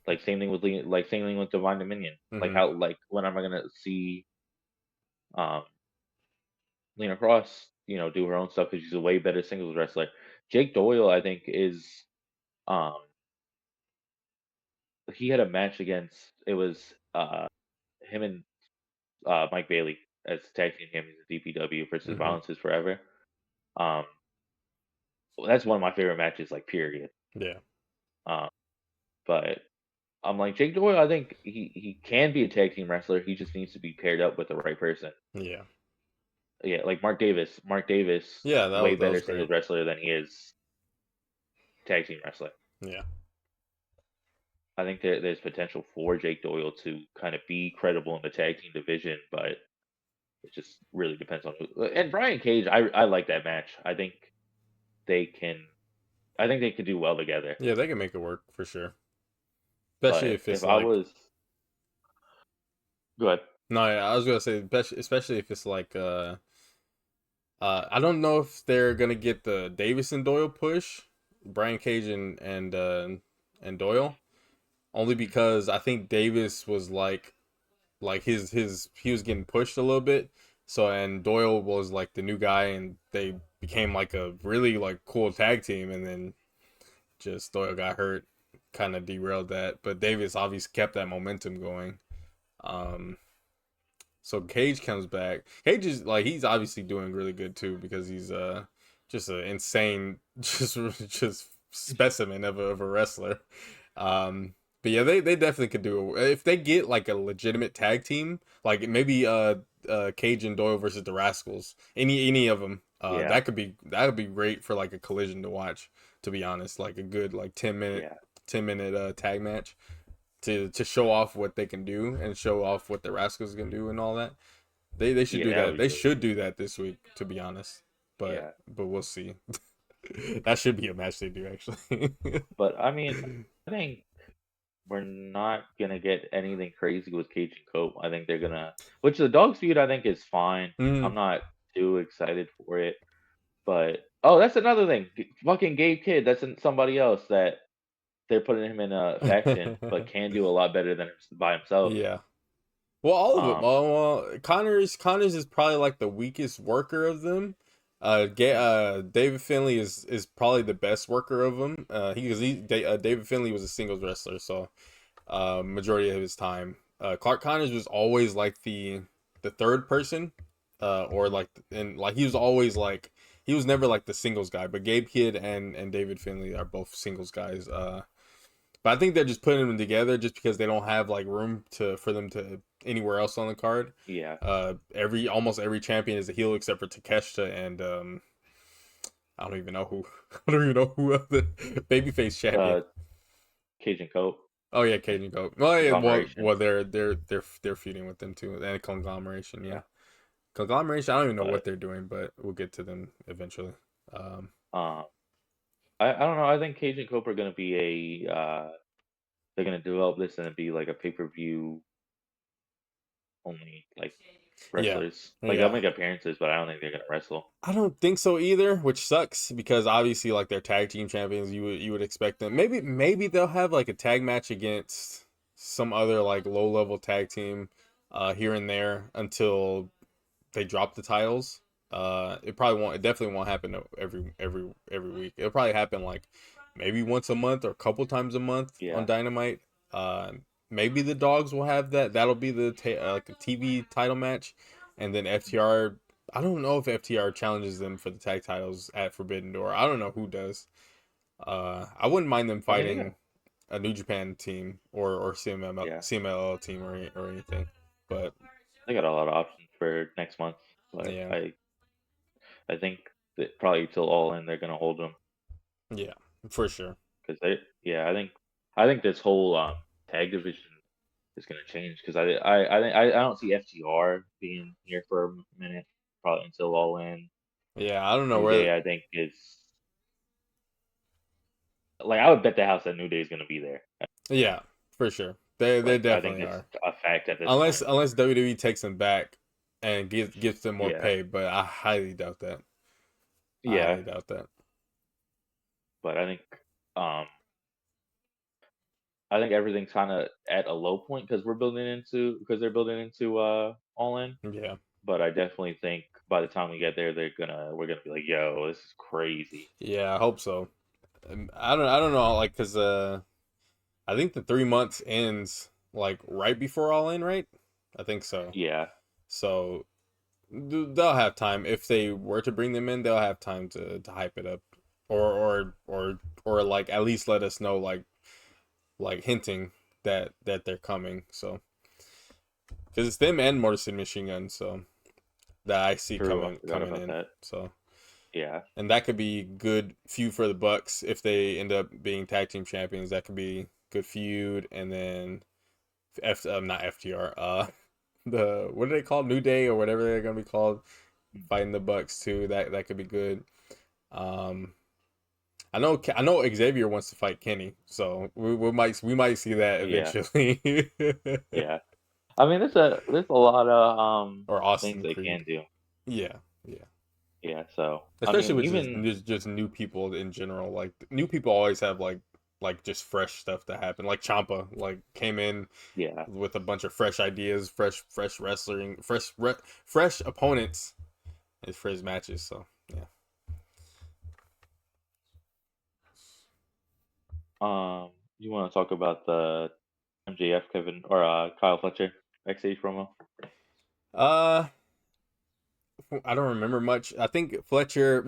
Like same thing with like same thing with Divine Dominion. Like Hmm. how like when am I gonna see um Lena Cross, do her own stuff because she's a way better singles wrestler. Jake Doyle, I think, is um he had a match against it was him and Mike Bailey as tag team champions of DPW versus Hmm. Violence is Forever. Um, that's one of my favorite matches, like period. Yeah. Um, but I'm like Jake Doyle. I think he can be a tag team wrestler. He just needs to be paired up with the right person. Yeah. Yeah, like Mark Davis. Mark Davis, Yeah, that way was that better was singles great. wrestler than he is tag team wrestler. Yeah. I think there's potential for Jake Doyle to kind of be credible in the tag team division, but it just really depends on who. And Brian Cage, I like that match. They can. I think they could do well together. Yeah, they can make it work for sure. Especially But if it's if I like was good, no, yeah, I was gonna say especially if it's like I don't know if they're gonna get the Davis and Doyle push, Brian Cage and Doyle, only because I think Davis was like his he was getting pushed a little bit. So and Doyle was like the new guy, and they became like a really like cool tag team, and then just Doyle got hurt, kind of derailed that. But Davis obviously kept that momentum going. Um, so Cage comes back. Cage is like he's obviously doing really good too because he's just an insane just specimen of a wrestler. Um, but yeah, they definitely could do it if they get like a legitimate tag team, like maybe Cage and Doyle versus the Rascals, any of them. yeah, That would be great for like a collision to watch. To be honest, like a good like 10 minute yeah, 10 minute tag match to show off what they can do and show off what the Rascals can do and all that. They should yeah, do that that. would be They really should cool. do that this week, to be honest. But Yeah, but we'll see. That should be a match they do actually. but I mean, I think. we're not gonna get anything crazy with Cage and Cope. I think they're gonna, which the Dogs feud I think is fine. I'm Mm. not too excited for it, but oh, that's another thing. Fucking Gabe Kidd, that's somebody else that they're putting him in a faction, but can do a lot better than by himself. Yeah. Well, all of them. Um, Well, Connors is probably like the weakest worker of them. David Finley is probably the best worker of them. David Finley was a singles wrestler, so majority of his time. Clark Connors was always like the third person, or like and like he was always like he was never like the singles guy. But Gabe Kidd and David Finley are both singles guys. But I think they're just putting them together just because they don't have like room to for them to anywhere else on the card. yeah, Every almost every champion is a heel except for Takeshita and I don't even know who I don't even know who the babyface champion. uh, Cage and Cope Oh yeah, Cajun Goat. Well, yeah, conglomeration. they're feuding with them too, and conglomeration. Yeah, conglomeration. I don't even know what But they're doing, but we'll get to them eventually. Um, um, I don't know. I think Cage and Cope are gonna be a they're gonna develop this and be like a pay-per-view only like yeah, wrestlers. Like they'll yeah. make appearances, but I don't think they're gonna wrestle. I don't think so either, which sucks because obviously like they're tag team champions, you would expect them. Maybe they'll have like a tag match against some other like low level tag team here and there until they drop the titles. It probably won't. It definitely won't happen every week. It'll probably happen like maybe once a month or a couple times a month on Yeah, Dynamite. Uh, Maybe the dogs will have that. That'll be the like a TV title match, and then FTR. I don't know if FTR challenges them for the tag titles at Forbidden Door. I don't know who does. I wouldn't mind them I mean they got fighting a New Japan team or yeah CMLL team or anything. But they got a lot of options for next month, but yeah, I think that probably till All In they're gonna hold them yeah, for sure. because I think this whole tag division is gonna change because I don't see FTR being here for a minute probably until All In. Yeah, I don't know New where. Day I think is like I would bet the house that New Day is gonna be there. Yeah, for sure. They Like I think definitely it's are. a fact at this Unless point. unless WWE takes them back and gives them more Yeah, pay, but I highly doubt that. I yeah, highly doubt that. but um I think everything's kind of at a low point because they're building into All In. Yeah, But I definitely think by the time we get there, we're gonna be like, yo, this is crazy. yeah, I hope so. I don't know, like, cause I think the 3 months ends like right before All In, right? I think so. Yeah, So they'll have time if they were to bring them in. They'll have time to hype it up, or like at least let us know like hinting that they're coming. So because it's them and Motor City Machine Gun, so that I see true. I coming forgot coming about in. that. So Yeah, and that could be good feud for the Bucks if they end up being tag team champions. That could be good feud, and then not FTR the what do they call New Day or whatever they're gonna be called fighting the Bucks too. That could be good. Um, I know Xavier wants to fight Kenny, so we might see that yeah, eventually. yeah. I mean, there's a lot of Or things Austin they Creed. can do. Yeah, yeah. Yeah, so I Especially mean, with just even just new people in general. Like new people always have like just fresh stuff to happen. Like Champa like came in yeah, with a bunch of fresh ideas, fresh wrestling, fresh opponents for his matches. So yeah. you want to talk about the MJF Kevin or Kyle Fletcher backstage promo? Uh, I don't remember much. I think Fletcher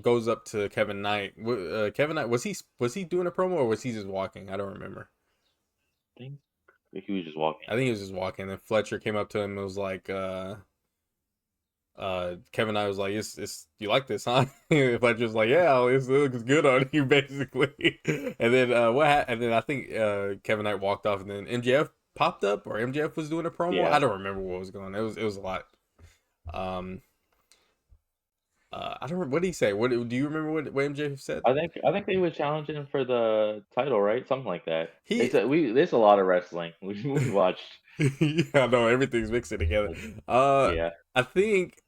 goes up to Kevin Knight. Kevin Knight was he doing a promo or was he just walking? I don't remember. I think he was just walking. I think he was just walking. And Fletcher came up to him and was like, Kevin Knight was like, "It's you like this, huh?" Fletcher's like, "Yeah, it looks good on you, basically." And then And then I think Kevin Knight walked off, and then MJF popped up, or MJF was doing a promo. I Yeah, don't remember what was going on. It was a lot. Um, I don't. What did he say? What do you remember? What MJF said? I think they was challenging him for the title, right? Something like that. He There's a lot of wrestling we watched. yeah, I know everything's mixing together. Like, Uh, yeah, I think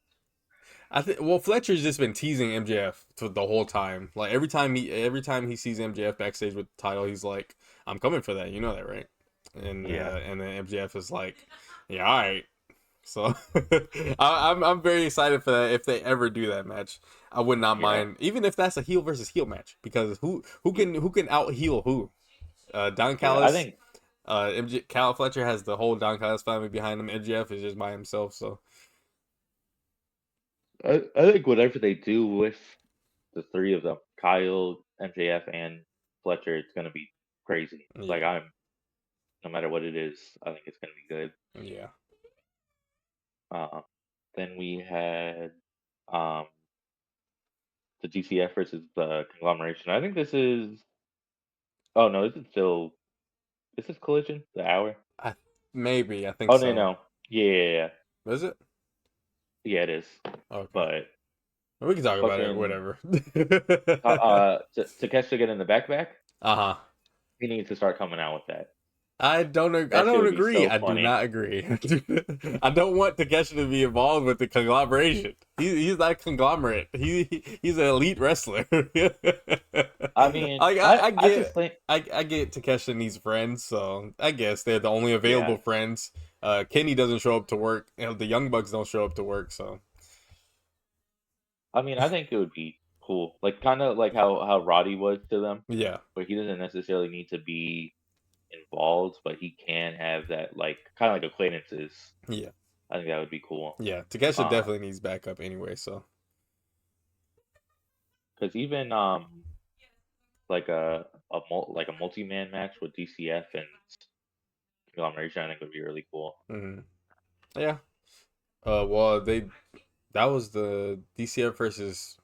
well Fletcher's just been teasing MJF to the whole time. Like every time he sees MJF backstage with the title, he's like, "I'm coming for that. You know that, right?" yeah, And then MJF is like, "Yeah, all right." So I'm very excited for that if they ever do that match. I would not yeah, mind, even if that's a heel versus heel match, because yeah. who can out heel who? Don Yeah, I Callis, think Cal Fletcher has the whole Don Callis family behind him. MJF is just by himself. So I think whatever they do with the three of them, Kyle, MJF, and Fletcher, it's gonna be crazy. Like yeah, I'm no matter what it is, I think it's gonna be good. yeah. Uh, then we had um, the GCF versus the conglomeration. I think this is. Oh no, this is still. Is this Collision? The hour? I maybe I think Oh no, so. no. Yeah, yeah, yeah. Is it? Yeah, it is. Okay, But we can talk about it. fucking Whatever. Takeshita get in the backpack. Uh-huh. He needs to start coming out with that. I That shit don't would be agree. so I do funny. not agree. I don't want Takeshi to be involved with the conglomeration. He's not a conglomerate. He's an elite wrestler. I mean, I I just get think, I get Takeshi needs friends, so I guess they're the only yeah. available friends. Kenny doesn't show up to work. You know, the Young Bucks don't show up to work, so I mean, I think it would be cool, like kind of like how Roddy was to them, yeah, but he doesn't necessarily need to be involved, but he can have that like kind of like acquaintances. yeah, I think that would be cool. yeah. Takeshi Um, definitely needs backup anyway, so because even like like a multi-man match with DCF and conglomeration, I think would be really cool. mhm. Yeah. Well, that was the DCF versus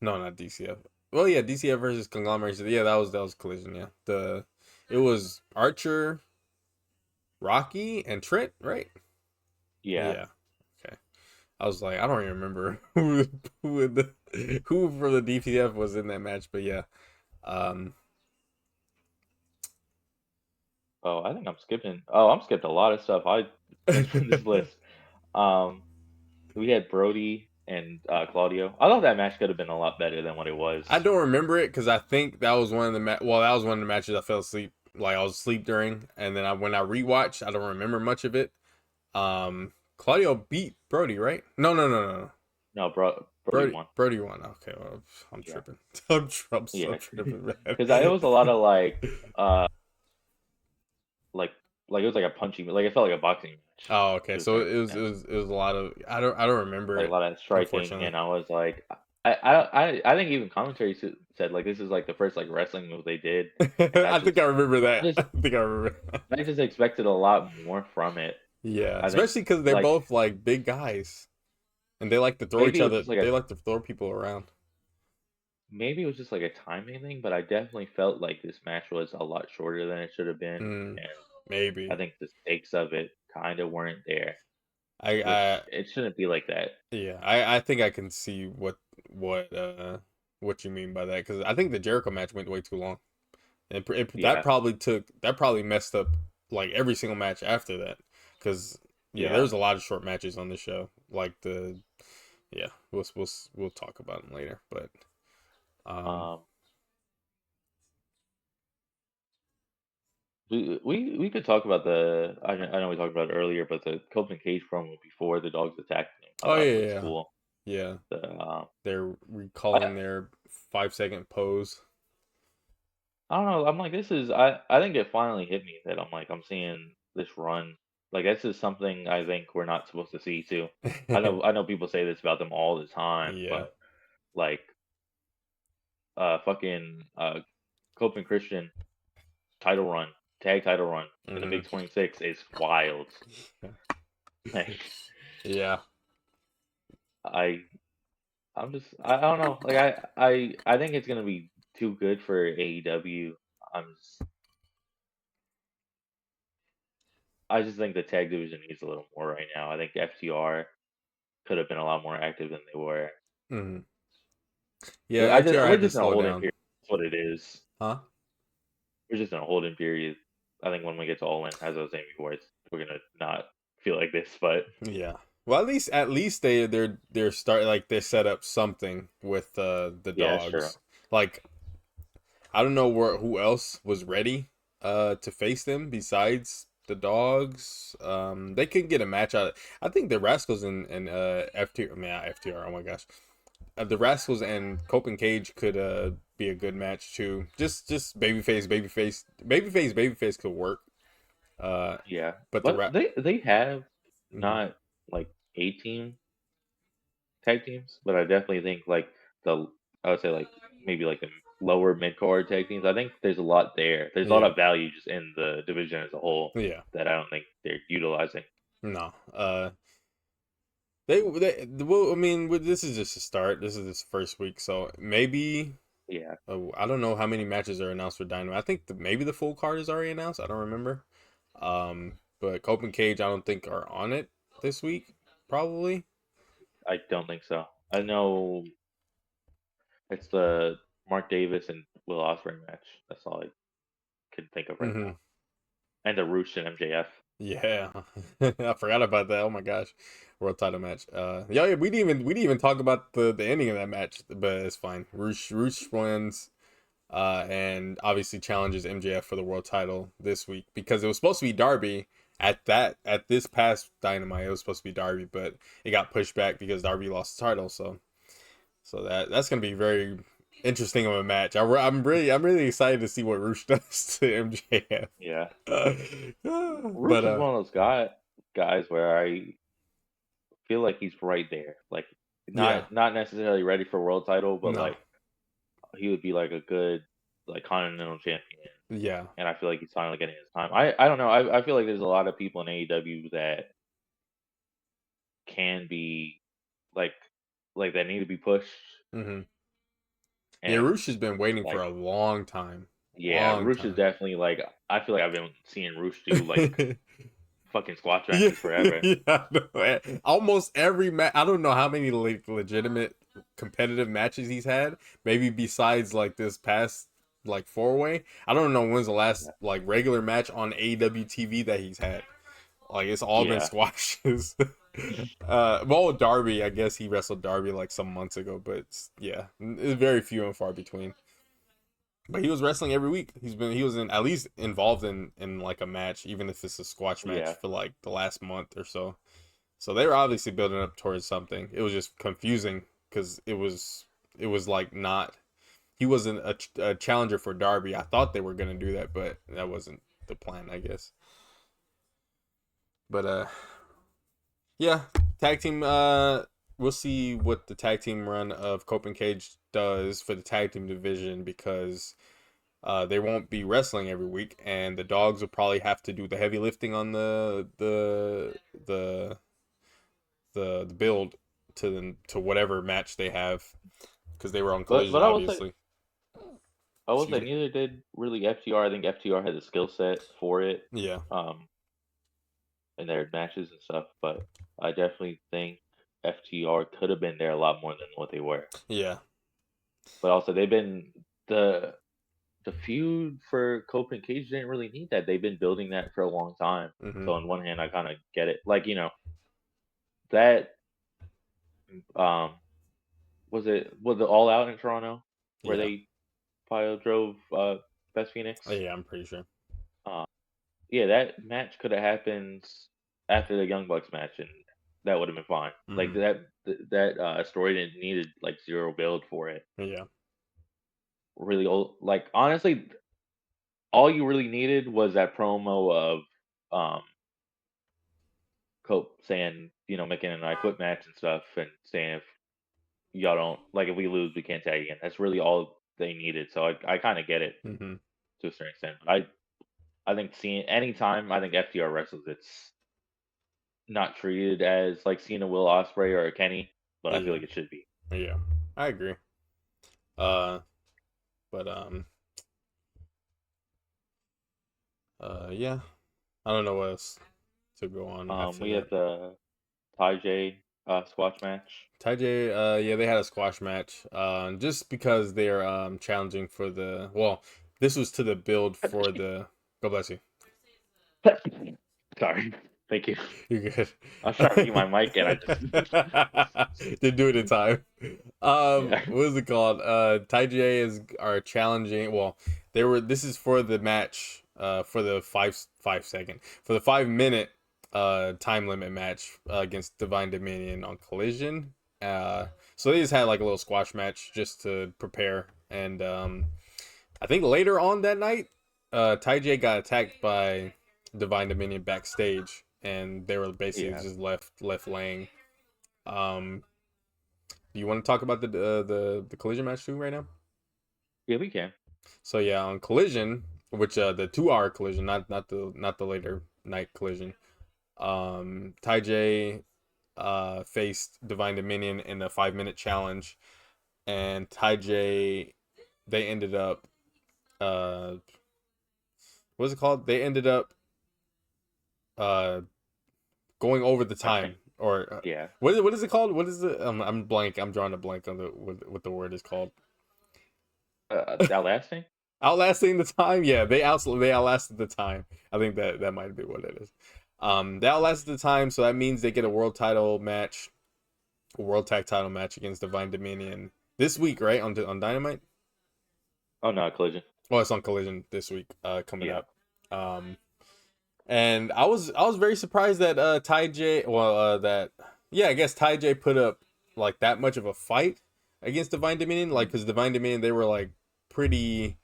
no, not DCF. Well, yeah, DCF versus Conglomeration. Yeah, that was Collision. Yeah, it was Archer, Rocky, and Trent, right? Yeah, Yeah. Okay. I was like, I don't even remember who for the DCF was in that match, but yeah. Um. oh, I think I'm skipping. Oh, I'm skipping a lot of stuff. I finished from this list. Um, we had Brody and Claudio. I thought that match could have been a lot better than what it was. I don't remember it because I think that was one of the well, that was one of the matches I fell asleep. Like I was asleep during, and then when I rewatched, I don't remember much of it. Claudio beat Brody, right? No. No, Brody won. Brody won. Okay, well, I'm Yeah, tripping. I'm so yeah. tripping, man. Because it was a lot of uh, like like it was like a punching, like it felt like a boxing match Oh, okay. to a So certain extent, it was a lot of I don't remember like a it, lot of striking, unfortunately. and I was like, I think even commentary said like this is like the first like wrestling move they did, and I think I remember that. I think I remember. I just expected a lot more from it. Yeah, I think especially because they're like both like big guys, and they like to throw each maybe it was other. just like a They like to throw people around. maybe it was just like a timing thing, but I definitely felt like this match was a lot shorter than it should have been, Mm, and I maybe. think the stakes of it kind of weren't there, I which it shouldn't be like that. yeah. I think I can see what what you mean by that because I think the Jericho match went way too long. Yeah, That probably messed up like every single match after that because yeah, yeah. there's a lot of short matches on the show. Like yeah, we'll talk about them later. But um, Um, we could talk about the. I know we talked about it earlier, but the Copeland Cage promo before the dogs attacked him, I oh thought yeah, was yeah, cool. yeah. The They're I recalling their 5 second pose. I don't know. I'm like, this is. I think it finally hit me that I'm seeing this run. Like this is something I think we're not supposed to see too. I know people say this about them all the time, Yeah. but like fucking Copeland Christian title run, tag title run in the Hmm. Big 26 is wild. Like Yeah. I I don't know. Like I think it's gonna be too good for AEW. I just think the tag division needs a little more right now. I think FTR could have been a lot more active than they were. Mhm. Yeah, FTR We're had to just in a slow holding down. period. That's what it is. Huh? We're just in a holding period. I think when we get to All In, as I was saying before, we're gonna not feel like this. But Yeah. Well, at least they're start like they set up something with the yeah, that's true. dogs. Like I don't know who else was ready to face them besides the dogs. They could get a match out. I think the Rascals and FTR. I mean, not FTR. Oh my gosh, the Rascals and Cope and Cage could be a good match too. Just babyface could work. Uh, Yeah, but the but rat. they have Mm-hmm. not like 18 tag teams, but I definitely think like the I would say like maybe like the lower mid card tag teams. I think there's a lot there. There's a lot Yeah, of value just in the division as a whole yeah. that I don't think they're utilizing. No. They well, I mean, this is just a start. This is this first week, so maybe Yeah, I don't know how many matches are announced for Dynamite. I think maybe the full card is already announced. I don't remember. But Cope and Cage, I don't think are on it this week. Probably. I don't think so. I know it's the Mark Davis and Will Ospreay match. That's all I can think of right Hmm. now. And the Roosh and MJF. Yeah, I forgot about that. Oh my gosh, world title match. Yeah, we didn't even talk about the ending of that match, but it's fine. Roosh wins. And obviously challenges MJF for the world title this week because it was supposed to be Darby at this past Dynamite. It was supposed to be Darby, but it got pushed back because Darby lost the title. So that's gonna be very interesting of a match. I'm really excited to see what Roosh does to MJF. Yeah, But Roosh is one of those guys where I feel like he's right there. Like yeah, not necessarily ready for world title, but no, like he would be like a good like continental champion. yeah, And I feel like he's finally getting his time. I don't know. I feel like there's a lot of people in AEW that can be like that need to be pushed. hmm yeah. And Roosh has been waiting for like a long time, yeah, long Roosh is time. definitely like I feel like I've been seeing Roosh do like fucking squash Yeah, matches forever. yeah. No, almost every match. I don't know how many legitimate competitive matches he's had. Maybe besides like this past like four way. I don't know when's the last Yeah. like regular match on AEW TV that he's had. Like it's all been Yeah. squashes. Well, Darby, I guess he wrestled Darby like some months ago, but yeah, it's very few and far between. But he was wrestling every week. He was in at least involved in like a match, even if it's a squash match Yeah. for like the last month or so. So they were obviously building up towards something. It was just confusing because it was like not he wasn't a challenger for Darby. I thought they were gonna do that, but that wasn't the plan, I guess. But yeah, tag team. We'll see what the tag team run of Cope and Cage does for the tag team division because they won't be wrestling every week, and the dogs will probably have to do the heavy lifting on the the build to whatever match they have because they were on Collision, But obviously. I will Excuse say me. neither did really FTR. I think FTR had the skill set for it. Yeah. Um in their matches and stuff, but I definitely think FTR could have been there a lot more than what they were. Yeah. But also they've been the feud for Cope and Cage didn't really need that. They've been building that for a long time. Hmm. So on one hand I kinda get it. Like, that um was it all out in Toronto where Yeah. they pile drove Best Phoenix? Yeah. I'm pretty sure. Uh, yeah, that match could have happened after the Young Bucks match, and that would have been fine. Like Hmm. that story didn't needed like zero build for it. Yeah. Really old. Like honestly, all you really needed was that promo of um Cope saying, making an I quit match and stuff, and saying if y'all don't like if we lose, we can't tag again. That's really all they needed. So I kind of get it Hmm. to a certain extent. I think seeing anytime I think FTR wrestles, it's not treated as like seeing a Will Ospreay or a Kenny, but I feel Yeah. like it should be. Yeah. I agree. Uh, but yeah. I don't know what else to go on after We that. have the Ty J. Squash match. Taiji, yeah, they had a squash match. Just because they're challenging for the this was to the build for the. God bless you. Sorry. Thank you. You're good. I was trying to mute my mic and I just Didn't do it in time. yeah. What is it called? Taiji is are challenging. Well, they were. This is for the match. For the 5 second, for the 5 minute time limit match against Divine Dominion on Collision. So they just had like a little squash match just to prepare, and I think later on that night, Taiji got attacked by Divine Dominion backstage, and they were basically Yeah. just left laying. Um, do you want to talk about the collision match too right now? Yeah, we can. So yeah, on collision, which the 2 hour collision, not the later night collision. Taiji faced Divine Dominion in the 5 minute challenge, and Taiji they ended up what's it called? They ended up uh going over the I think time or yeah. what is it called? What is it? I'm blank. I'm drawing a blank on the what the word is called. Outlasting? Outlasting the time. Yeah, they outlasted the time. I think that might be what it is. They outlasted the time, so that means they get a world title match, a world tag title match against Divine Dominion this week, right on Dynamite. Oh no, collision. Well, it's on Collision this week, coming Yeah. up. Um, And I was very surprised that Ty J that yeah, I guess Ty J put up like that much of a fight against Divine Dominion, like Mhm. because Divine Dominion they were like pretty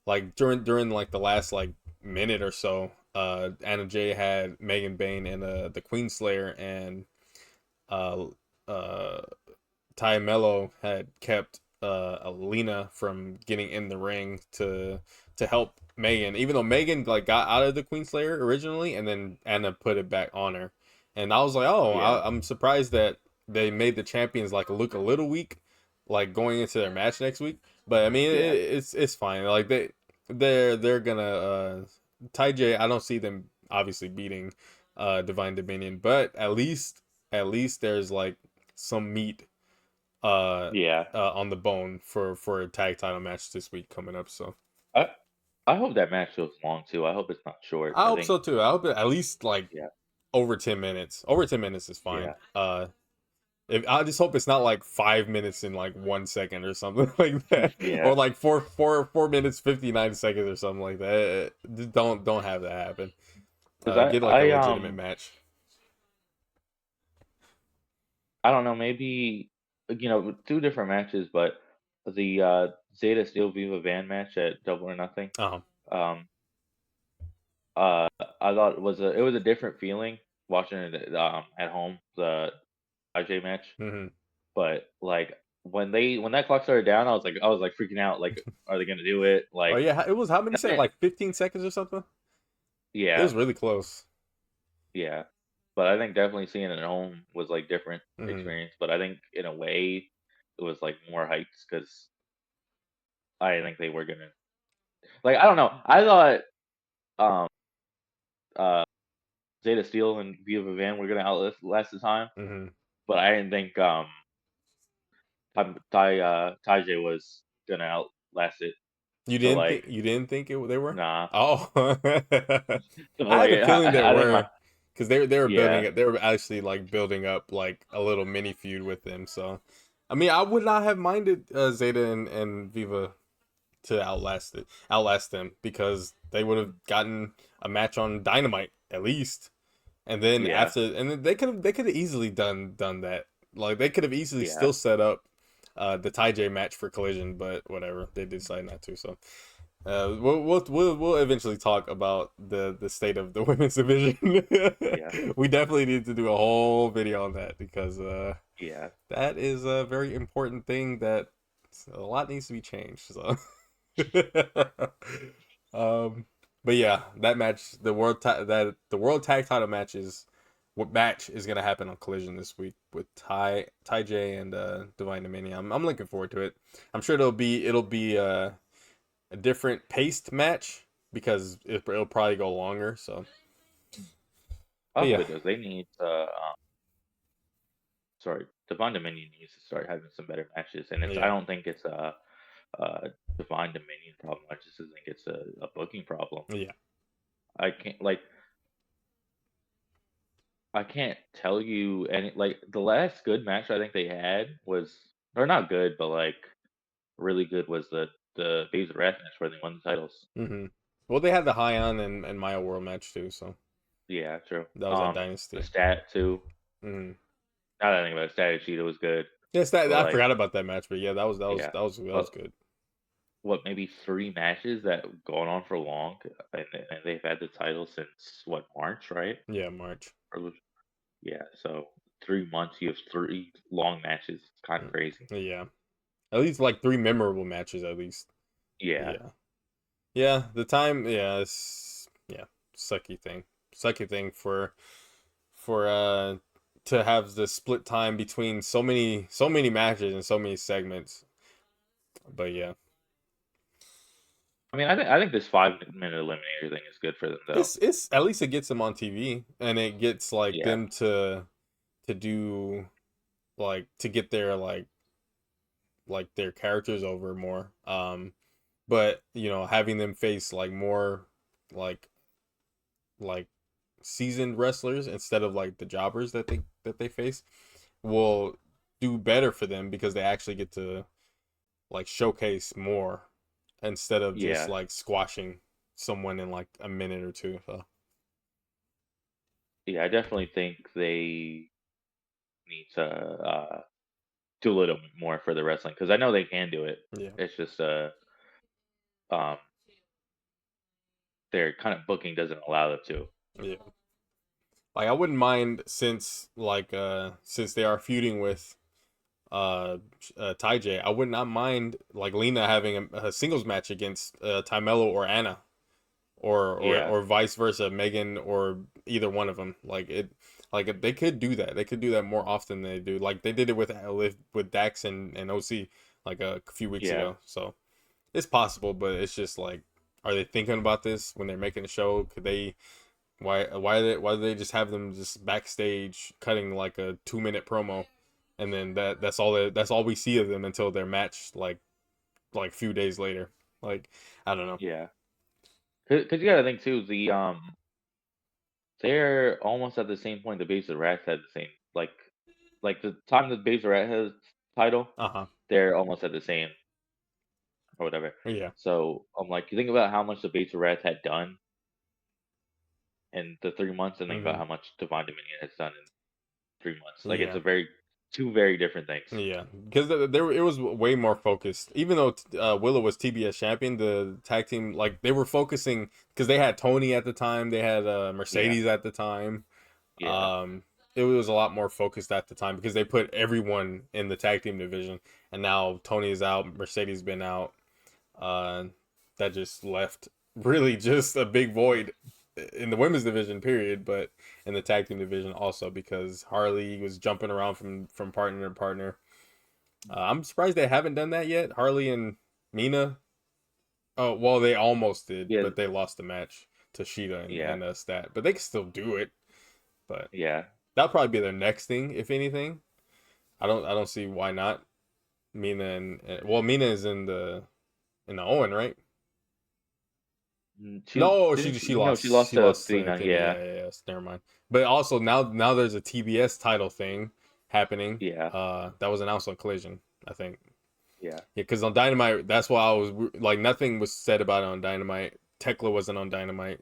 like during like the last like minute or so. Anna Jay had Megan Bain and the Queen Slayer, and uh uh Ty Mello had kept Alina from getting in the ring to help Megan, even though Megan like got out of the Queen Slayer originally, and then Anna put it back on her. And I was like, oh, Yeah. I'm surprised that they made the champions like look a little weak, like going into their match next week. But I mean, Yeah. it's fine. Like they're gonna Ty J. I don't see them obviously beating Divine Dominion, but at least there's like some meat uh, Yeah. on the bone for a tag title match this week coming up. So I I hope that match goes long too. I hope it's not short. I I hope think so too. I hope at least like yeah. over 10 minutes. Over 10 minutes is fine. Yeah. If I just hope it's not like 5 minutes in like 1 second or something like that, or Yeah. like four minutes 59 seconds or something like that. Just don't have that happen. Cuz Get like a I legitimate match. I don't know, maybe two different matches, but the Zeta Steel Viva Van match at Double or Nothing. Uh-huh. Um I thought it was a different feeling watching it at home, the IJ match. Hmm. But like when that clock started down, I was like freaking out. Like, are they gonna do it? Oh Like, yeah, it was how many and seconds? then- Like 15 seconds or something. It yeah, was really close. yeah. But I think definitely seeing it at home was like different Hmm. experience. But I think in a way, it was like more hyped because I think they were gonna like I don't know. I thought um uh Zeta Steel and Viva Van were gonna outlast the time, Hmm. but I didn't think Ty J was gonna outlast it. So like, You didn't think they were? nah. Oh, So I like, had a feeling they I think my were, because they were building yeah. it. They were actually like building up like a little mini feud with them. So, I mean, I would not have minded Zeta and Viva to outlast them because they would have gotten a match on Dynamite at least, and then Yeah, they could have easily done that. Like they could have easily yeah. still set up the Ty J match for Collision, but whatever, they decided not to. So we'll eventually talk about the state of the women's division. Yeah, We definitely need to do a whole video on that because yeah. that is a very important thing that a lot needs to be changed. So, um, but yeah, that match, the world tag title matches, what match is gonna happen on Collision this week with Ty J and Divine Dominion. I'm looking forward to it. I'm sure it'll be a different paced match because it'll probably go longer. So, I but hope yeah, it does. They need sorry, Divine Dominion needs to start having some better matches, and I Yeah. don't think it's a Divine Dominion problem. I just think it's a booking problem. Yeah. I can't like I can't tell you any like the last good match I think they had was, or not good, but like really good, was the Days of Wrath match where they won the titles. Hmm. Well, they had the High On and Maya World match too, so Yeah, true. that was at The Dynasty. stat too. Hmm. Now that I think about it, stat Shida was good, Yes, that but I like forgot about that match, but yeah, yeah, that was but good. what, maybe 3 matches that gone on for long, and they've had the title since what, March, right? Yeah, March. Or yeah, so 3 months you have 3 long matches. It's kind of Mm. crazy. Yeah, at least like three memorable matches at least. Yeah, Yeah, yeah. The time, yeah, yeah, sucky thing for to have the split time between so many matches and so many segments. But yeah, I mean, I think this 5 minute eliminator thing is good for them though. it's at least it gets them on TV and it gets like Yeah, them to do like to get their like their characters over more. But you know, having them face like more like like seasoned wrestlers instead of like the jobbers that they face will do better for them because they actually get to like showcase more instead of just yeah, like squashing someone in like a minute or two. So yeah. I definitely think they need to do a little bit more for the wrestling, because I know they can do it. yeah, It's just um their kind of booking doesn't allow them to. yeah. Like I wouldn't mind since they are feuding with Ty J, I would not mind like Lena having a singles match against Timelo or Anna Yeah, or vice versa, Megan or either one of them. Like they could do that. They could do that more often than they do. Like they did it with Dax and OC like a few weeks yeah, ago. So it's possible, but it's just like, are they thinking about this when they're making the show? Could they? Why do they just have them just backstage cutting like a 2 minute promo, and then that's all we see of them until their match like a few days later. Like I don't know. yeah. Because you gotta think too, they're almost at the same point the Base of Rats had the same, like the time the Base of Rat has title, Uh huh. they're almost at the same or whatever. Yeah. So I'm like, you think about how much the Base of Rats had done in the 3 months, and think about Hmm. how much Divine Dominion has done in 3 months. Like it's Yeah. a very two very different things. Yeah, because there it was way more focused. Even though Willow was TBS champion, the tag team like they were focusing because they had Tony at the time, they had Yeah, Mercedes at the time. yeah, Um, it was a lot more focused at the time because they put everyone in the tag team division, and now Tony is out, Mercedes been out. Uh, that just left really just a big void in the women's division, period. But in the tag team division also because Harley was jumping around from partner to partner. I'm surprised they haven't done that yet. Harley and Mina. Oh well, they almost did, yeah, but they lost the match to Shida yeah, and Stat. But they can still do it. But yeah. that'll probably be their next thing, if anything. I don't see why not. Mina and well, Mina is in the Owen, right? She No, didn't she she no, she lost she to lost to Athena. Athena. Yeah, Yeah, yes, never mind. But also now there's a TBS title thing happening. yeah, That was announced on Collision, I think. yeah. Yeah, because on Dynamite, that's why I was like, nothing was said about it on Dynamite. Tekla wasn't on Dynamite.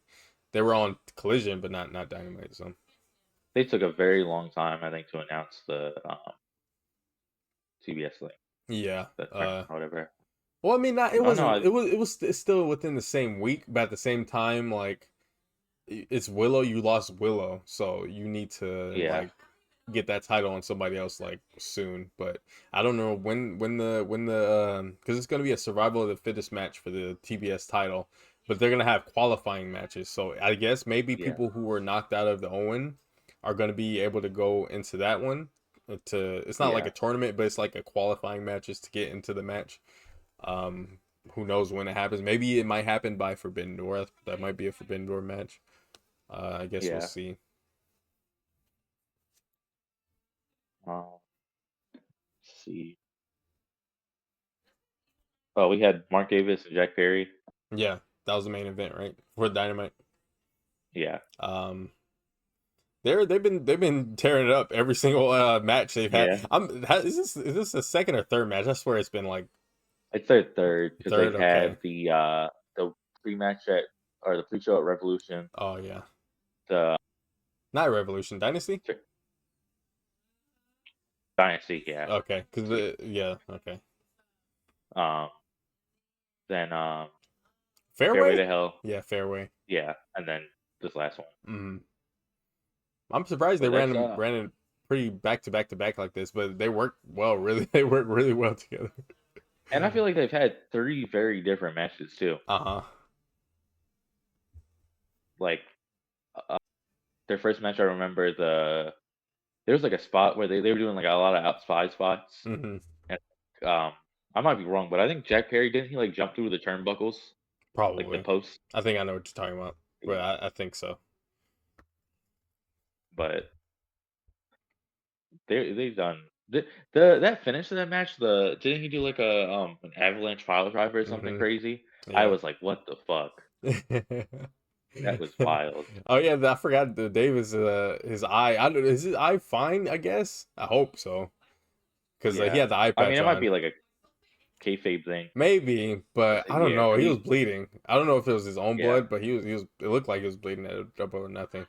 They were on Collision, but not Dynamite. So They took a very long time, I think, to announce the CBS thing, yeah. the tournament or whatever. Well, I mean, not it Oh no, wasn't. It was it's still within the same week, but at the same time, like it's Willow. You lost Willow, so you need to yeah, like get that title on somebody else like soon. But I don't know when the because it's gonna be a survival of the fittest match for the TBS title, but they're gonna have qualifying matches. So I guess maybe yeah, people who were knocked out of the Owen are gonna be able to go into that one. To it's not like yeah, a tournament, but it's like a qualifying matches to get into the match. Who knows when it happens? Maybe it might happen by Forbidden Door. That might be a Forbidden Door match. I guess we'll yeah. see. see. Oh, we had Mark Davis and Jack Perry. Yeah, that was the main event, right? For Dynamite. Yeah, Um, they've been tearing it up every single match they've had. yeah. Is this the second or third match? I swear it's been like I'd say third because they third. Okay. had the pre-match at or the pre-show at Revolution. Oh yeah, The not Revolution Dynasty. Dynasty, yeah. Okay, because yeah, okay. Um, then Fairway Fairway. to Hell, Yeah, Fairway. yeah, and then this last one. Mm. I'm surprised they But ran that's them ran it pretty back to back to back like this, but they worked well. Really, they worked really well together. and I feel like they've had three very different matches too. Uh-huh. Like uh, their first match, I remember there was like a spot where they were doing like a lot of outside spots, Mm-hmm. and I might be wrong, but I think Jack Perry didn't he like jump through the turnbuckles, like the Probably. posts? I think I know what you're talking about, but Yeah. I think so. But they've done the that finish of that match. The didn't he do like a an avalanche file driver or something Mm-hmm. crazy? I Yeah. was like, what the fuck? That was wild. Oh yeah, I forgot the Davis. His eye. I don't. Is his eye fine? I guess. I hope so, because he Yeah, had the eye I mean patch it might on. be like a kayfabe thing. Maybe, but I don't Yeah, know. but He was he bleeding. I don't know if it was his own yeah. blood, but he was. It looked like he was bleeding at a double or nothing.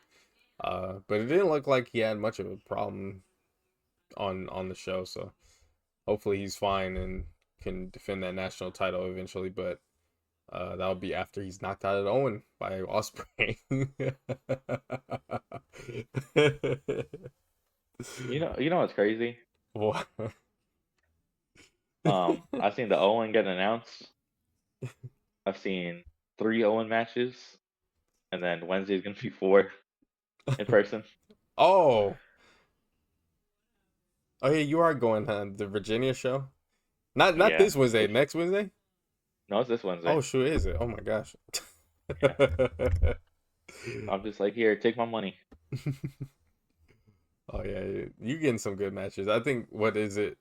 But it didn't look like he had much of a problem on the show. So hopefully he's fine and can defend that national title eventually. But that'll be after he's knocked out at Owen by Osprey. You know what's crazy? What? I've seen the Owen get announced. I've seen 3 Owen matches, and then Wednesday's gonna be 4 in person. Oh, oh yeah, you are going to the Virginia show. Not Yeah, this Wednesday. which Next Wednesday. no, it's this Wednesday. Oh, sure is it? Oh my gosh. Yeah, I'm just like, here, take my money. Oh yeah, you're getting some good matches. I think what is it?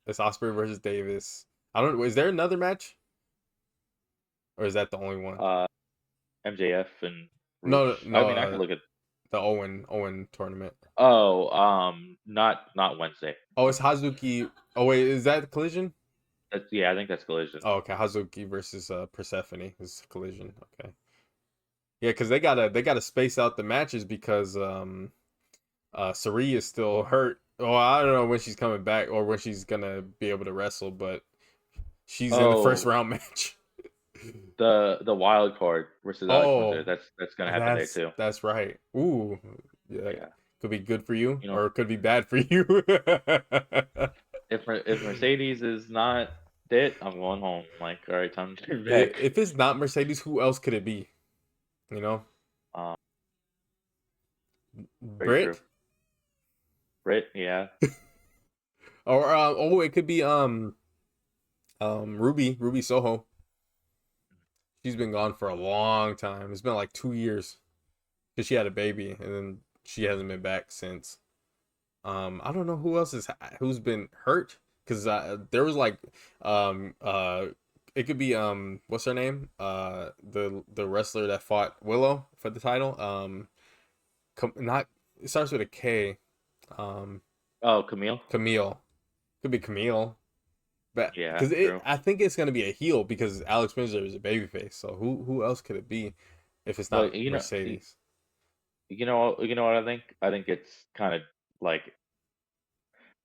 It's Osprey versus Davis. I don't. Is there another match, or is that the only one? Uh, MJF and No, Roosh. I no, mean, I could look at. the Owen tournament. Oh, not Wednesday. Oh, it's Hazuki. Oh wait, is that Collision? That's, yeah, I think that's Collision. Oh, okay, Hazuki versus Persephone is Collision. Okay, yeah, because they gotta space out the matches because Sari is still hurt. Oh, I don't know when she's coming back or when she's gonna be able to wrestle, but she's in the first Oh, round match. the wild card versus Alex Winter. Oh, That's gonna happen there that's too. that's right. Ooh, yeah, Yeah, could be good for you you know, or it could be bad for you. if Mercedes is not it, I'm going home. I'm like, all right, time to turn back. If it's not Mercedes, who else could it be? You know, Um, very true. Brit Right? Yeah. or oh, it could be Ruby Soho. She's been gone for a long time. It's been like 2 years because she had a baby and then she hasn't been back since. I don't know who's been hurt because there was like it could be what's her name the wrestler that fought Willow for the title not it starts with a K um Oh, Camille. Camille could be Camille but Yeah, because it true. I think it's gonna be a heel because Alex Spencer is a babyface so who else could it be if it's Well, not Mercedes. you know what I think? I think it's kind of like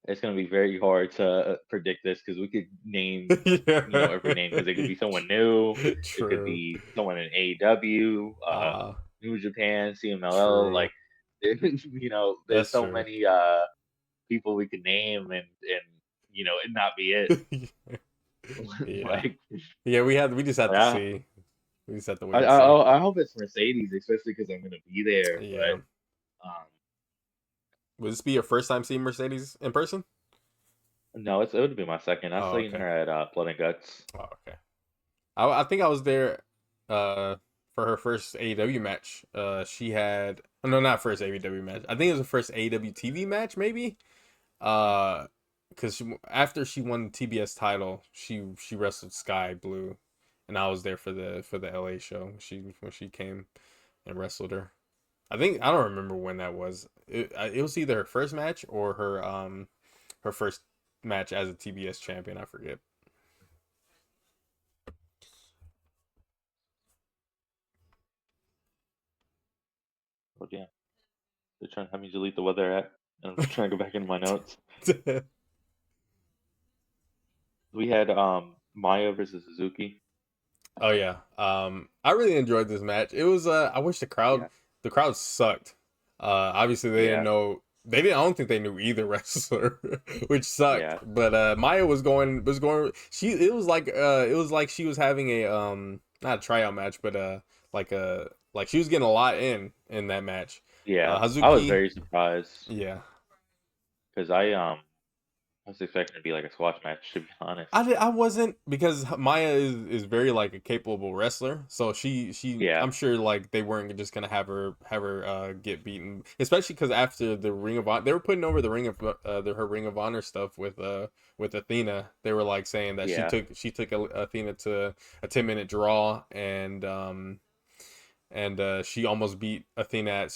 it's gonna be very hard to predict this because we could name Yeah. every name because it could be someone new, it could True. be someone in AEW, uh New Japan, CMLL. True. Like, there's That's so true. many people we could name and it not be it. Yeah. like, Yeah, we just have to I, see. We just have to I wait and see. I I hope it's Mercedes, especially because I'm gonna be there. Yeah. But Would this be your first time seeing Mercedes in person? no, it would be my second. I Oh, seen okay. her at Blood and Guts. Oh, okay. I think I was there uh for her first AEW match. She had no, not first AEW match. I think it was the first AEW TV match, maybe. Uh because after she won the TBS title, she wrestled Sky Blue, and I was there for the LA show when she came and wrestled her. I don't remember when that was. It was either her first match or her first match as a TBS champion. I forget. Oh damn, they're trying to have me delete the weather app, and I'm trying to go back into my notes. We had Maya versus Suzuki. Oh yeah. I really enjoyed this match. It was I wish Yeah, the crowd sucked. Obviously they didn't yeah, know they didn't I don't think they knew either wrestler, which sucked. yeah, But Maya was going she it was like she was having a not a tryout match, but like she was getting a lot in that match. yeah. I was Hazuki, very surprised yeah. because I was expecting it to be like a squash match, to be honest. I wasn't because Maya is very like a capable wrestler, so Yeah, I'm sure like they weren't just gonna have her get beaten, especially because after the Ring of Honor they were putting over the her Ring of Honor stuff with Athena. They were like saying that yeah, she took Athena to a 10-minute draw and she almost beat Athena at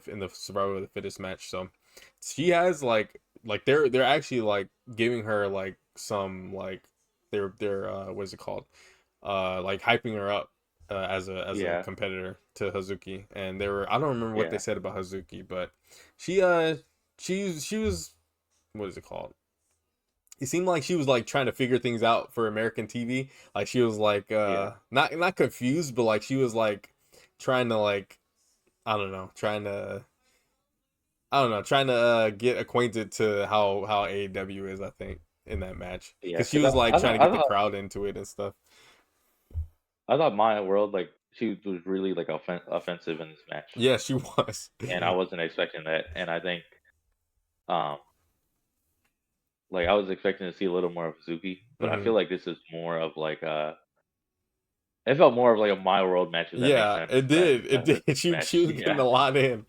in the survival of the fittest match. So she has they're actually like giving her like some like they're what's it called like hyping her up as a yeah, competitor to Hazuki, and they were I don't remember what they yeah. said about Hazuki, but she she was what is it called? It seemed like she was like trying to figure things out for American TV. Like she was like Yeah, not confused, but like she was like trying to like I don't know, trying to get acquainted to how AEW is. I think in that match yeah. because she Because was like trying to I get the thought crowd into it and stuff. Maya World like she was really like offensive in this match, Yeah, she was. and I wasn't expecting that. And I think um like I was expecting to see a little more of Suzuki, but I hmm feel like this is more of like it felt more of like a Maya World match if that makes Yeah, sense it did. It than this did. She match. was getting Yeah, a lot in.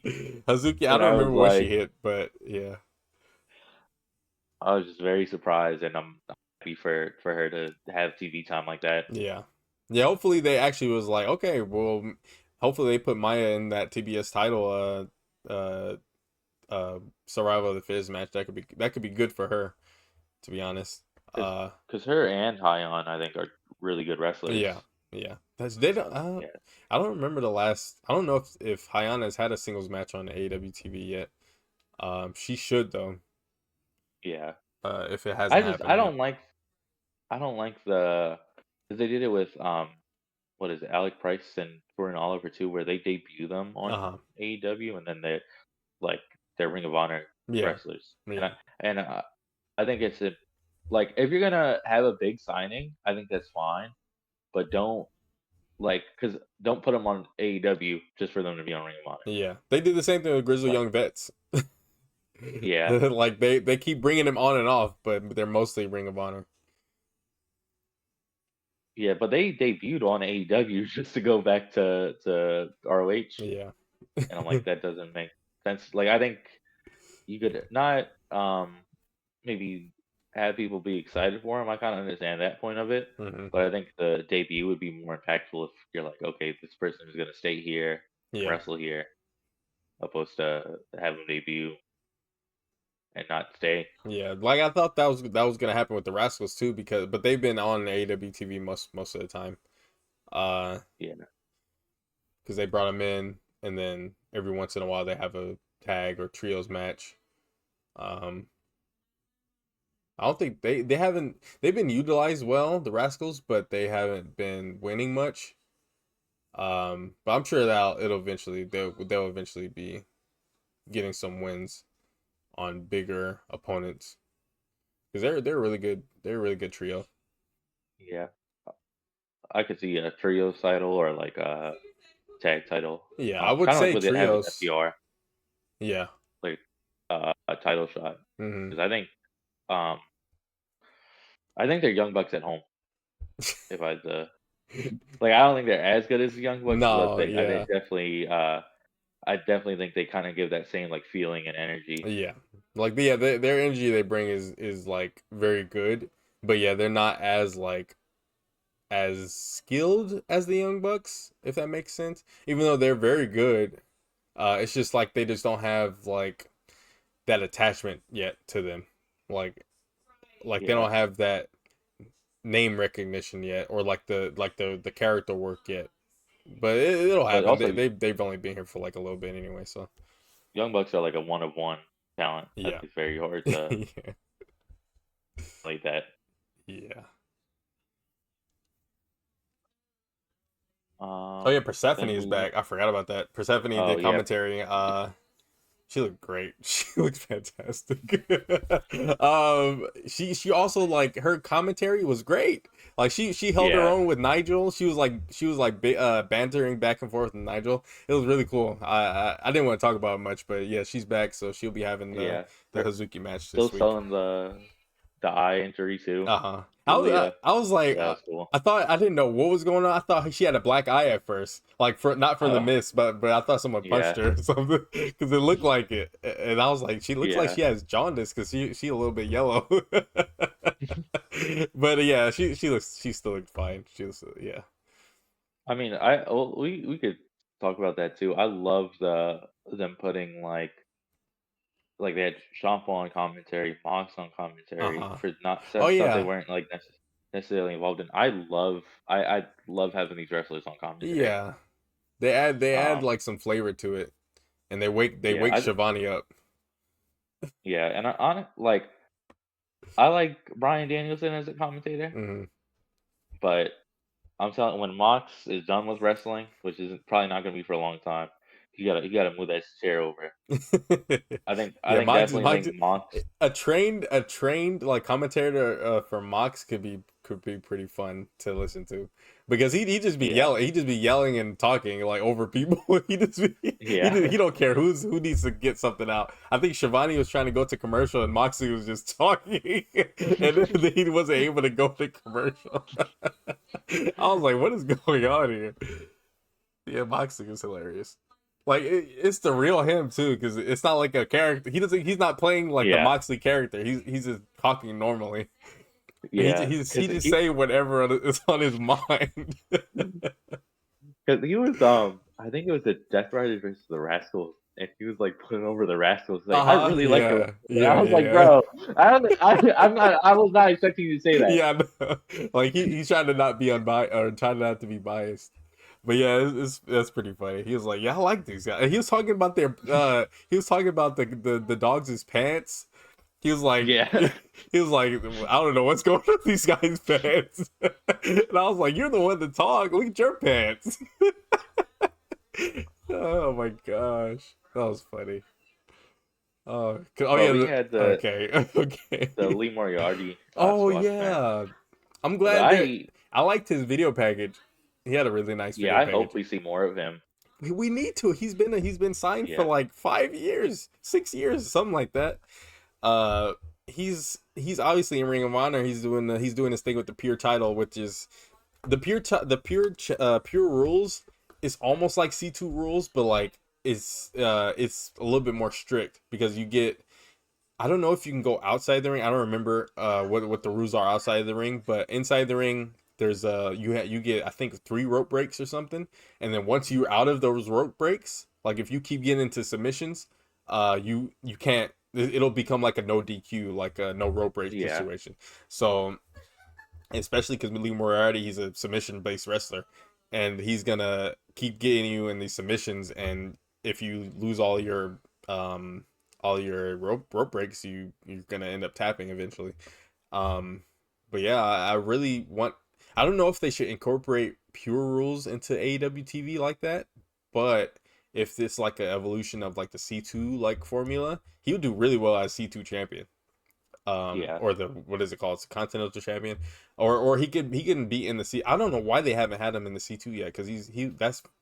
Hazuki, I and don't I was remember what she like, hit, but yeah, I was just very surprised, and I'm happy for her to have TV time like that. yeah, yeah. Hopefully they actually was like, okay, well, hopefully they put Maya in that TBS title survival of the fittest match. That could be good for her, to be honest. Because her and Hyon, I think, are really good wrestlers. Yeah, yeah. That's they don't. Yeah, I don't remember the last. I don't know if Hayana has had a singles match on AEW TV yet. She should though. yeah. If it hasn't happened yet. I don't like the because they did it with what is it, Alec Price and Jordan Oliver too, where they debut them Uh on huh. AEW and then like they're Ring of Honor Yeah. wrestlers, Yeah. and I think it's a like if you're gonna have a big signing, I think that's fine, but don't because don't put them on AEW just for them to be on Ring of Honor. Yeah. They did the same thing with Grizzly Like Young Vets. yeah, Like they keep bringing him on and off, but they're mostly Ring of Honor. yeah, but they debuted on AEW just to go back to ROH, Yeah. and I'm like that doesn't make sense. Like I think you could not maybe have people be excited for him. I kind of understand that point of it, hmm but I think the debut would be more impactful if you're like, okay, this person is going to stay here and Yeah. wrestle here, opposed to have him debut and not stay. Yeah. Like I thought that was gonna happen with the Rascals too, but they've been on AEW TV most of the time. Uh, Yeah, because they brought him in, and then every once in a while they have a tag or trios match. Um, I don't think they haven't they've been utilized well, the Rascals, but they haven't been winning much. But I'm sure that they'll eventually be getting some wins on bigger opponents because they're really good. They're a really good trio. yeah. I could see a trio title or like a tag title, Yeah, I would kind of like say what they have with trios. FTR, Yeah. like a title shot. hmm Because um, I think they're Young Bucks at home. If I like, I don't think they're as good as the Young Bucks, but No, they yeah, definitely I definitely think they kind of give that same like feeling and energy. yeah. Like, but yeah, their energy they bring is like very good. But yeah, they're not as like as skilled as the Young Bucks, if that makes sense. Even though they're very good, it's just like they just don't have like that attachment yet to them. Like like they Yeah, don't have that name recognition yet, or like the character work yet. But it'll but happen. also They've only been here for like a little bit anyway, so Young Bucks are like a one of one talent. I yeah. think it's very hard to Yeah. like that. Yeah. Oh yeah, Persephone Then is we back. I forgot about that. Persephone oh did yeah, commentary. She looked great. She looked fantastic. She also like her commentary was great. Like she held her yeah, own with Nigel. She was like bantering back and forth with Nigel. It was really cool. I didn't want to talk about it much, but yeah, she's back, so she'll be having yeah. the Her Hazuki match still this week. selling the eye injury too Uh-huh. to Leah. I was like, So that was cool. I thought I didn't know what was going on. I thought she had a black eye at first, like for not from the Oh mist, but I thought someone punched yeah, her or something because it looked like it, and I was like, she looks like yeah. she has jaundice because she a little bit yellow. But yeah, she still looked fine. She was yeah. I mean, we could talk about that too. I love them putting like they had Sean Paul on commentary, Mox on Uh commentary huh. for not Oh stuff they yeah, weren't like necessarily involved in. I love having these wrestlers on commentary. yeah. They add Um, like some flavor to it, and they yeah, wake Shivani up. yeah, and like I like Brian Danielson as a commentator, Hmm. but I'm telling when Mox is done with wrestling, which is probably not going to be for a long time, you gotta move that chair over. I Yeah, think definitely think Mox. A trained like commentator for Mox could be pretty fun to listen to because he just be Yeah, yelling, he just be yelling and talking like over people. yeah, He don't care who needs to get something out. I think Shivani was trying to go to commercial and Moxley was just talking, and then he wasn't able to go to commercial. I was like, what is going on here? Yeah, Moxley was hilarious. Like it's the real him too, because it's not like a character. He's not playing like the yeah, Moxley character. He's just talking normally. yeah. He just saying whatever is on his mind. Because he was I think it was the Death Riders versus the Rascals, and he was like putting over the Rascals. Like I Uh huh. really like the Yeah. Rascals. I Yeah. was like, Yeah. bro, I don't. I'm not. I was not expecting you to say that. Yeah. No. Like he's trying to not be unbiased or trying not to be biased. But yeah, that's pretty funny. He was like, "Yeah, I like these guys." And he was talking about their he was talking about the dogs' pants. He was like, Yeah, he was like, I don't know what's going on with these guys' pants. And I was like, you're the one to talk. Look at your pants. Oh my gosh, that was funny. Oh but yeah. we had Okay, the okay. Lee Moriarty Oh squash match. yeah, I'm But glad that I liked his video package. He had a really nice yeah, video I hope package. we see more of him. We need to. He's been signed for Yeah, like 5 years, 6 years, something like that. Uh, he's obviously in Ring of Honor. He's doing this thing with the pure title, which is the pure rules is almost like C2 rules, but like it's a little bit more strict because you get I don't know if you can go outside the ring. I don't remember what the rules are outside the ring, but inside the ring there's you get I think 3 rope breaks or something, and then once you're out of those rope breaks, like if you keep getting into submissions, you can't. It'll become like a no DQ, like a no rope break yeah, situation. So especially because Lee Moriarty, he's a submission based wrestler, and he's gonna keep getting you in these submissions. And if you lose all your rope breaks, you're gonna end up tapping eventually. Um, but yeah, I really want. I don't know if they should incorporate pure rules into AEW TV like that, but if it's like an evolution of like the C2 like formula, he would do really well as C2 champion, yeah. or the what is it called? It's the Continental Champion, or he can be in the C. I don't know why they haven't had him in the C2 yet because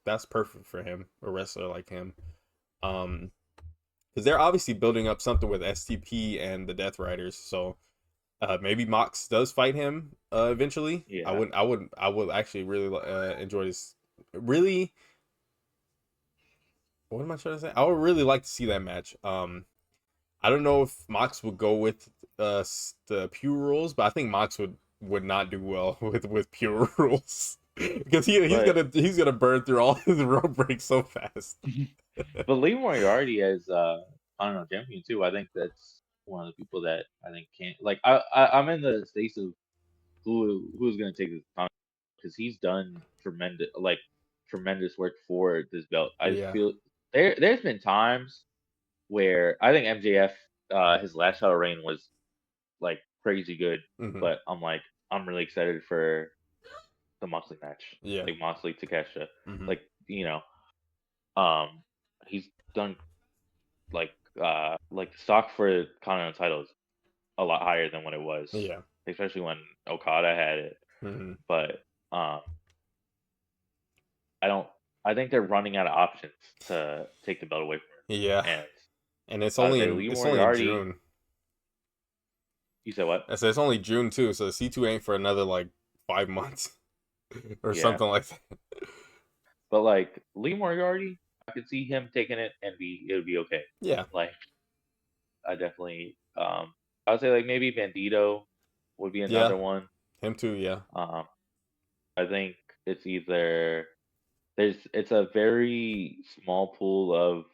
that's perfect for him, a wrestler like him. Um, because they're obviously building up something with STP and the Death Riders, so maybe Mox does fight him eventually. Yeah. I would actually really enjoy this. Really, what am I trying to say? I would really like to see that match. I don't know if Mox would go with the pure rules, but I think Mox would not do well with pure rules because But he's gonna burn through all his rope breaks so fast. but Lee Moriarty as I don't know champion too. I think that's one of the people that I think can't like. I'm in the space of who's going to take this time because he's done tremendous work for this belt. I Yeah. feel there's been times where I think MJF his last title reign was like crazy good, Hmm. but I'm really excited for the Moxley match, Yeah. like Moxley Takeshita, Hmm. like um he's done like like stock for Continental titles a lot higher than what it was, Yeah. especially when Okada had it. Hmm. But I don't. I think they're running out of options to take the belt away Yeah. from him. And And it's I would only say in Lee it's only in Moriarty. June. You said what? I said it's only June too, so the C2 ain't for another like 5 months or Yeah, something like that. but like Lee Moriarty, I could see him taking it and it would be okay. Yeah. Like I definitely. I would say like maybe Bandito would be Yeah. another one. Him too. Yeah. Um, I think it's either it's a very small pool of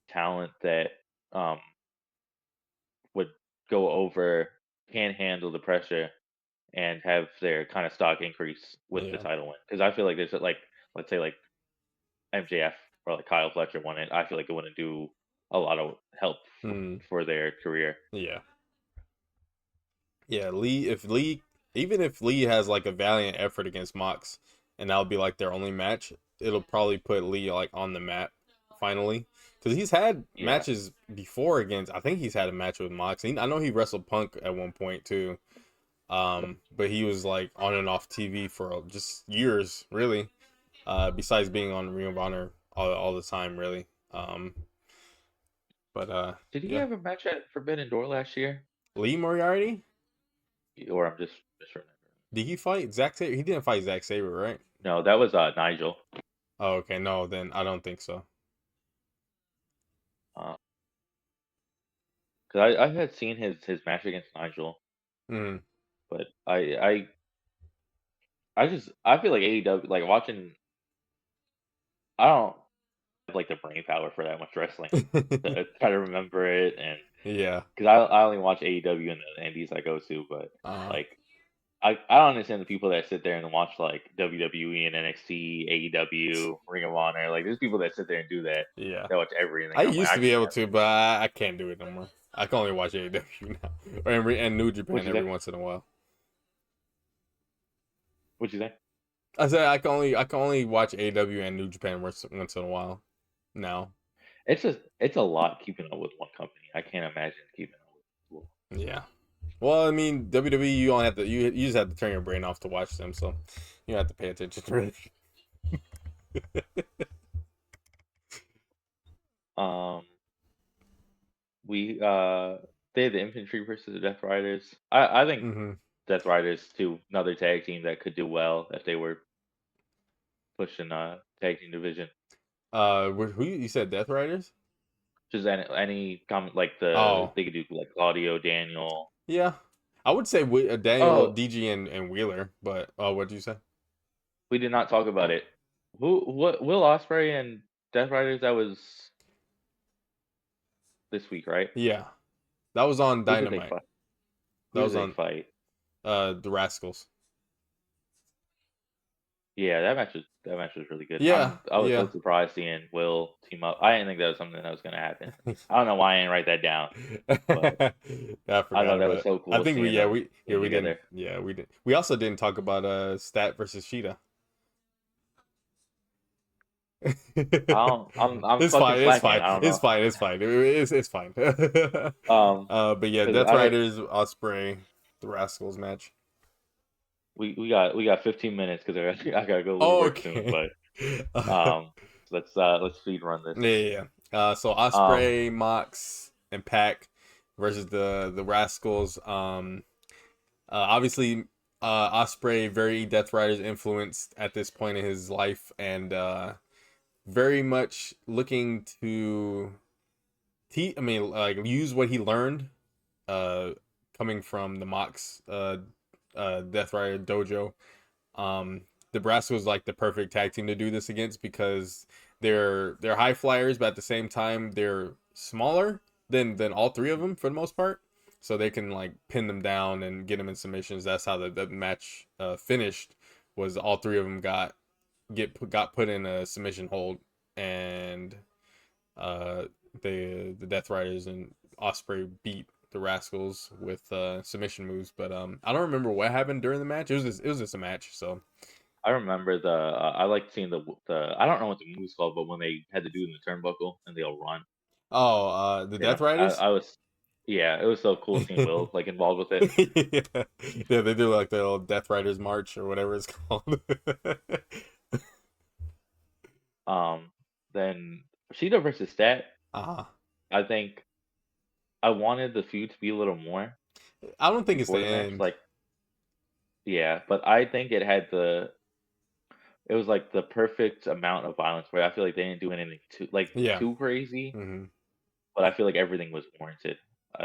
talent that um would go over, can handle the pressure, and have their kind of stock increase with the Yeah. title win. Because I feel like there's like, let's say like MJF or like Kyle Fletcher won it. I feel like it wouldn't do a lot of help Hmm. for their career. Yeah. Yeah, even if Lee has like a valiant effort against Mox, and that'll be like their only match, it'll probably put Lee like on the map finally, because he's had Yeah, matches before against. I think he's had a match with Mox. I know he wrestled Punk at one point too. But he was like on and off TV for just years, really. Besides being on Ring of Honor all the time, really. But did he yeah, have a match at Forbidden Door last year? Lee Moriarty. Or I'm just misremembering. Did he fight Zack Sabre? He didn't fight Zack Sabre, right? No, that was Nigel. Oh, okay. No, then I don't think so. Because I had seen his match against Nigel, Mm. but I feel like AEW like watching. I don't have like the brain power for that much wrestling to try to remember it, and Yeah. because I only watch AEW and the indies I go to, but Uh, like I don't understand the people that sit there and watch like WWE and NXT, AEW, Ring of Honor. Like there's people that sit there and do that. yeah. That watch everything. I I'm like used I to be can able never. to, but I can't do it no more. I can only watch AEW now, and New What Japan you every say? once in a while. What you say? I said I can only watch AEW and New Japan once in a while now. It's a lot keeping up with one company. I can't imagine keeping up with. Yeah. Well, I mean, WWE, you only have to you just have to turn your brain off to watch them, so you don't have to pay attention to it. Um, we they had the infantry versus the Death Riders. I think Hmm. Death Riders too, another tag team that could do well if they were pushing tag team division. Who you said Death Riders? Just any comment like Oh, they could do like Claudio, Daniel. yeah. I would say Daniel, Oh, DG, and Wheeler, but what did you say? we did not talk about it. What Will Osprey and Death Riders? That was this week, right? Yeah, that was on Who did they Dynamite. fight? That Who did was they on fight? the Rascals. Yeah, that match was really good. Yeah, I was so yeah. surprised seeing Will team up. I didn't think that was something that was going to happen. I don't know why I didn't write that down, but I I forgot thought that about was it. so I cool think seeing them team we didn't together. we also didn't talk about Stat versus Sheeta. I'm It's fucking fine. It's slacking. fine. I don't It's know. fine. It's fine. It's fine. But yeah, 'Cause Death Riders, Osprey, the Rascals match. we got 15 minutes because I gotta go to Oh, work soon. okay. But let's speed run this. Yeah, yeah, yeah. So Um, Osprey, Mox, and Pac versus the Rascals. Obviously, Osprey very Death Riders influenced at this point in his life, and very much looking to I mean, like use what he learned, uh, coming from the Mox, Death Rider dojo. Um, Nebraska was like the perfect tag team to do this against because they're high flyers, but at the same time they're smaller than all three of them for the most part. So they can like pin them down and get them in submissions. That's how the match finished. Was all three of them got put in a submission hold, and uh, the Death Riders and Osprey beat the Rascals with submission moves. But I don't remember what happened during the match. It was just a match. So I remember I like seeing the I don't know what the movie's called, but when they had to do it in the turnbuckle and they'll run, oh, the you know, Death Riders. I was yeah, it was so cool seeing Will like involved with it. Yeah. Yeah, they do like the old Death Riders March or whatever it's called. Um, then Shida versus Stat, uh I think I wanted the feud to be a little more I don't think it's before the the match. end. Like, yeah, but I think it was like the perfect amount of violence where I feel like they didn't do anything Yeah. too crazy, Hmm. but I feel like everything was warranted.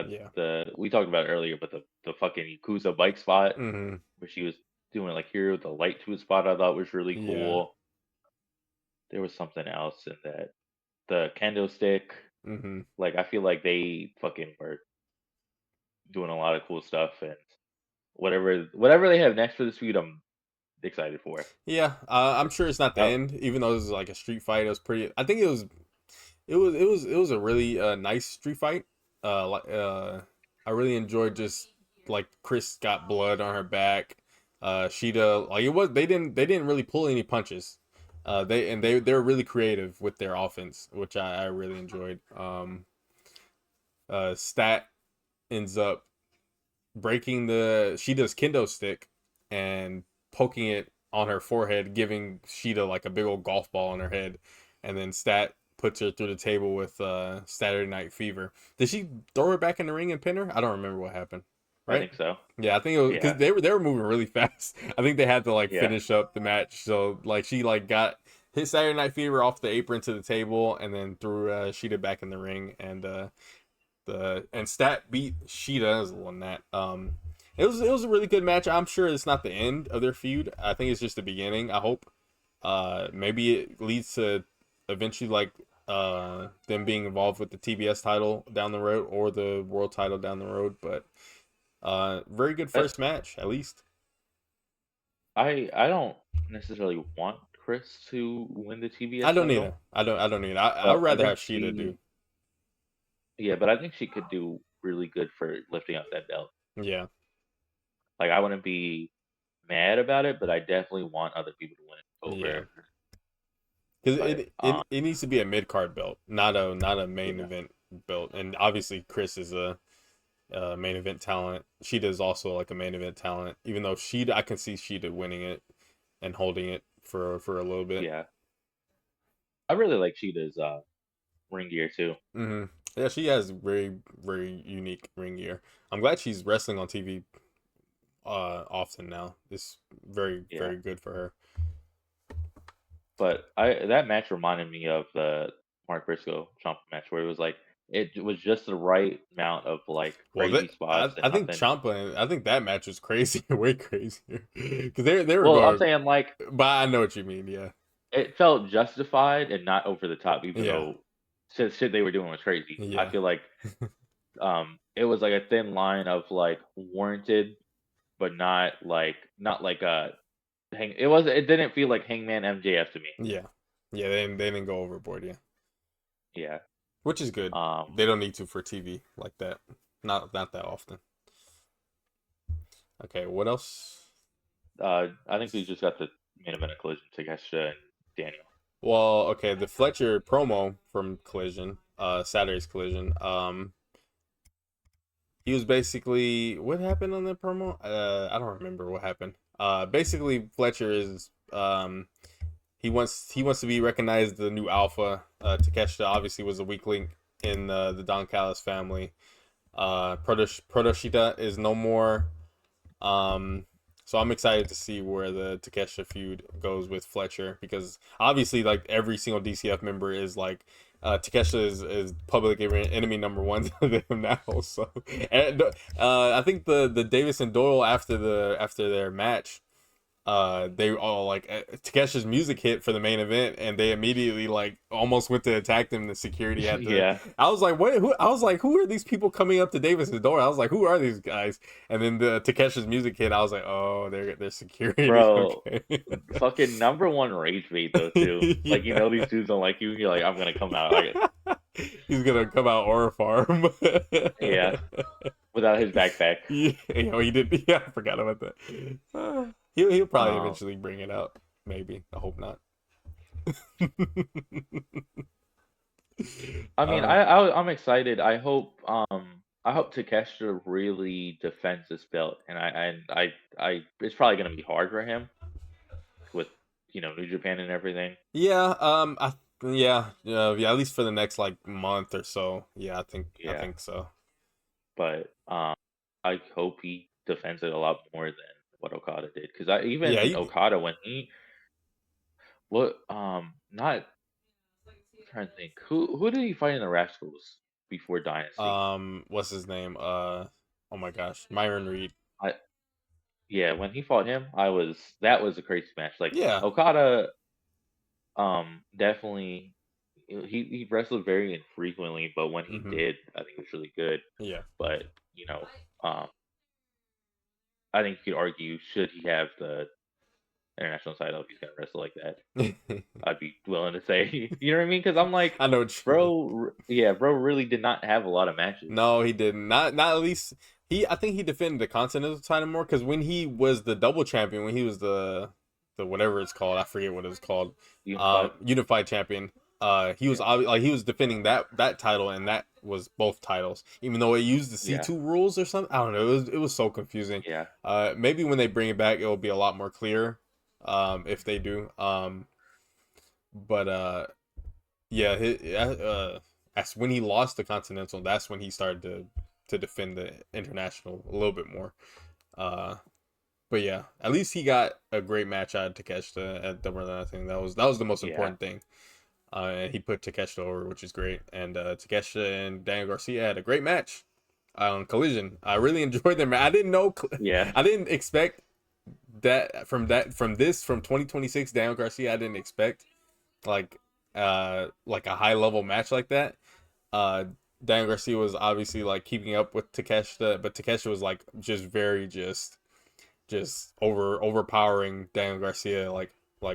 Yeah. The we talked about it earlier, but the fucking Yakuza bike spot Hmm. where she was doing like here with the light to a spot I thought was really Yeah. cool. There was something else in that. The kendo stick, Hmm. like I feel like they fucking were doing a lot of cool stuff and whatever they have next for this feud, I'm excited for. Yeah. I'm sure it's not the Oh, end, even though this is like a street fight. It was pretty. I think it was a really nice street fight. I really enjoyed just like Chris got blood on her back. Sheeta, like it was they didn't really pull any punches. They're really creative with their offense, which I really enjoyed. Stat ends up breaking the Sheeta's kendo stick and poking it on her forehead, giving Sheeta like a big old golf ball on her head, and then Stat puts her through the table with Saturday Night Fever. Did she throw her back in the ring and pin her? I don't remember what happened. I Right? think so. Yeah, I think it was because Yeah, they were moving really fast. I think they had to like yeah. finish up the match. So like she like got hit Saturday Night Fever off the apron to the table and then threw Sheeta back in the ring, and the and Stat beat Shida as one that it was a really good match. I'm sure it's not the end of their feud. I think it's just the beginning. I hope maybe it leads to eventually like them being involved with the TBS title down the road or the world title down the road. But very good That's first match at least. I don't necessarily want Chris to win the I TBS don't need title, it. I don't need it. I'd but I rather have think Shida she do. yeah, but I think she could do really good for lifting up that belt. Yeah, Like I wouldn't be mad about it, but I definitely want other people to win it yeah. over. Because But it needs to be a mid card belt, not a main yeah, event belt. And obviously, Chris is a main event talent. Sheeta is also like a main event talent. Even though Sheeta, I can see Sheeta winning it and holding it for a little bit. yeah. I really like Cheetah's ring gear too. Hmm. Yeah, she has very unique ring gear. I'm glad she's wrestling on TV often now. It's Yeah. very good for her. But I that match reminded me of the Mark Briscoe Ciampa match where it was like it was just the right amount of like Well, crazy spots and I think nothing. Champa, I think that match was crazy, way crazier, because they were Well, I'm going. saying like But I know what you mean. Yeah, it felt justified and not over the top, even yeah, though shit they were doing was crazy. I yeah, feel like it was like a thin line of like warranted, but not like hang. It didn't feel like Hangman MJF to me. yeah, yeah. They didn't go overboard. Yeah, Yeah. which is good. Um. They don't need to for TV like that. Not that often. Okay, what else? I think we just got the main event of Collision, Takeshita and Daniel. Well, okay, the Fletcher promo from Collision, Saturday's Collision. He was basically what happened on the promo? I don't remember what happened. Basically Fletcher is he wants to be recognized as the new alpha. Takeshita obviously was a weak link in the Don Callis family. Protoshita is no more. Um, so I'm excited to see where the Takeshita feud goes with Fletcher because obviously like every single DCF member is like Takeshita is public enemy number one to them now. So, and I think the Davis and Doyle after their match, they all like Takesha's music hit for the main event, and they immediately like almost went to attack them. The security had to. Yeah, I was like, wait, who? I was like, who are these people coming up to Davis's door? I was like, who are these guys? And then the Takesha's music hit. I was like, oh, they're security. bro. Okay. Fucking number one rage bait though too. Like you know these Yeah. dudes don't like you. You're like I'm gonna come out. Like He's gonna come out or farm. yeah, without his backpack. Yeah, he did. Yeah, I forgot about that. He'll probably Um, eventually bring it out. Maybe. I hope not. I mean, uh, I'm excited. I hope Takeshita really defends this belt, and I it's probably gonna be hard for him with New Japan and everything. yeah. Yeah. At least for the next like month or so. Yeah, I Yeah, think so. but I hope he defends it a lot more than what Okada did. Because Yeah. even Okada when he what not trying to think who did he fight in the Rascals before Dynasty? What's his name? Oh my gosh, Myron Reed. I Yeah, when he fought him, that was a crazy match. Like Yeah. Okada, definitely he wrestled very infrequently, but when he Mm-hmm. did, I think it was really good. Yeah. But you know, um, I think you could argue should he have the international title if he's gonna wrestle like that? I'd be willing to say, you know what I mean? Because I'm like, I know what you mean. bro, yeah, bro, really did not have a lot of matches. No, he didn't. Not at least he. I think he defended the Continental title more because when he was the double champion, when he was the whatever it's called, I forget what it's called, Unified, unified champion. He was yeah, like he was defending that title, and that was both titles. Even though it used the yeah, C2 rules or something, I don't know. It was so confusing. yeah, Maybe when they bring it back, it will be a lot more clear. If they do. But yeah, that's when he lost the Continental. That's when he started to defend the international a little bit more. Uh, but yeah, at least he got a great match out of Takeshita at Double or Nothing. That was the most yeah. important thing. And he put Takeshita over, which is great. And Takeshita and Daniel Garcia had a great match on Collision. I really enjoyed them. I didn't know, Yeah. I didn't expect from 2026 Daniel Garcia. I didn't expect like like a high level match like that. Uh Dan Garcia was obviously like keeping up with Takeshita, but Takeshita was like just very just overpowering Daniel Garcia like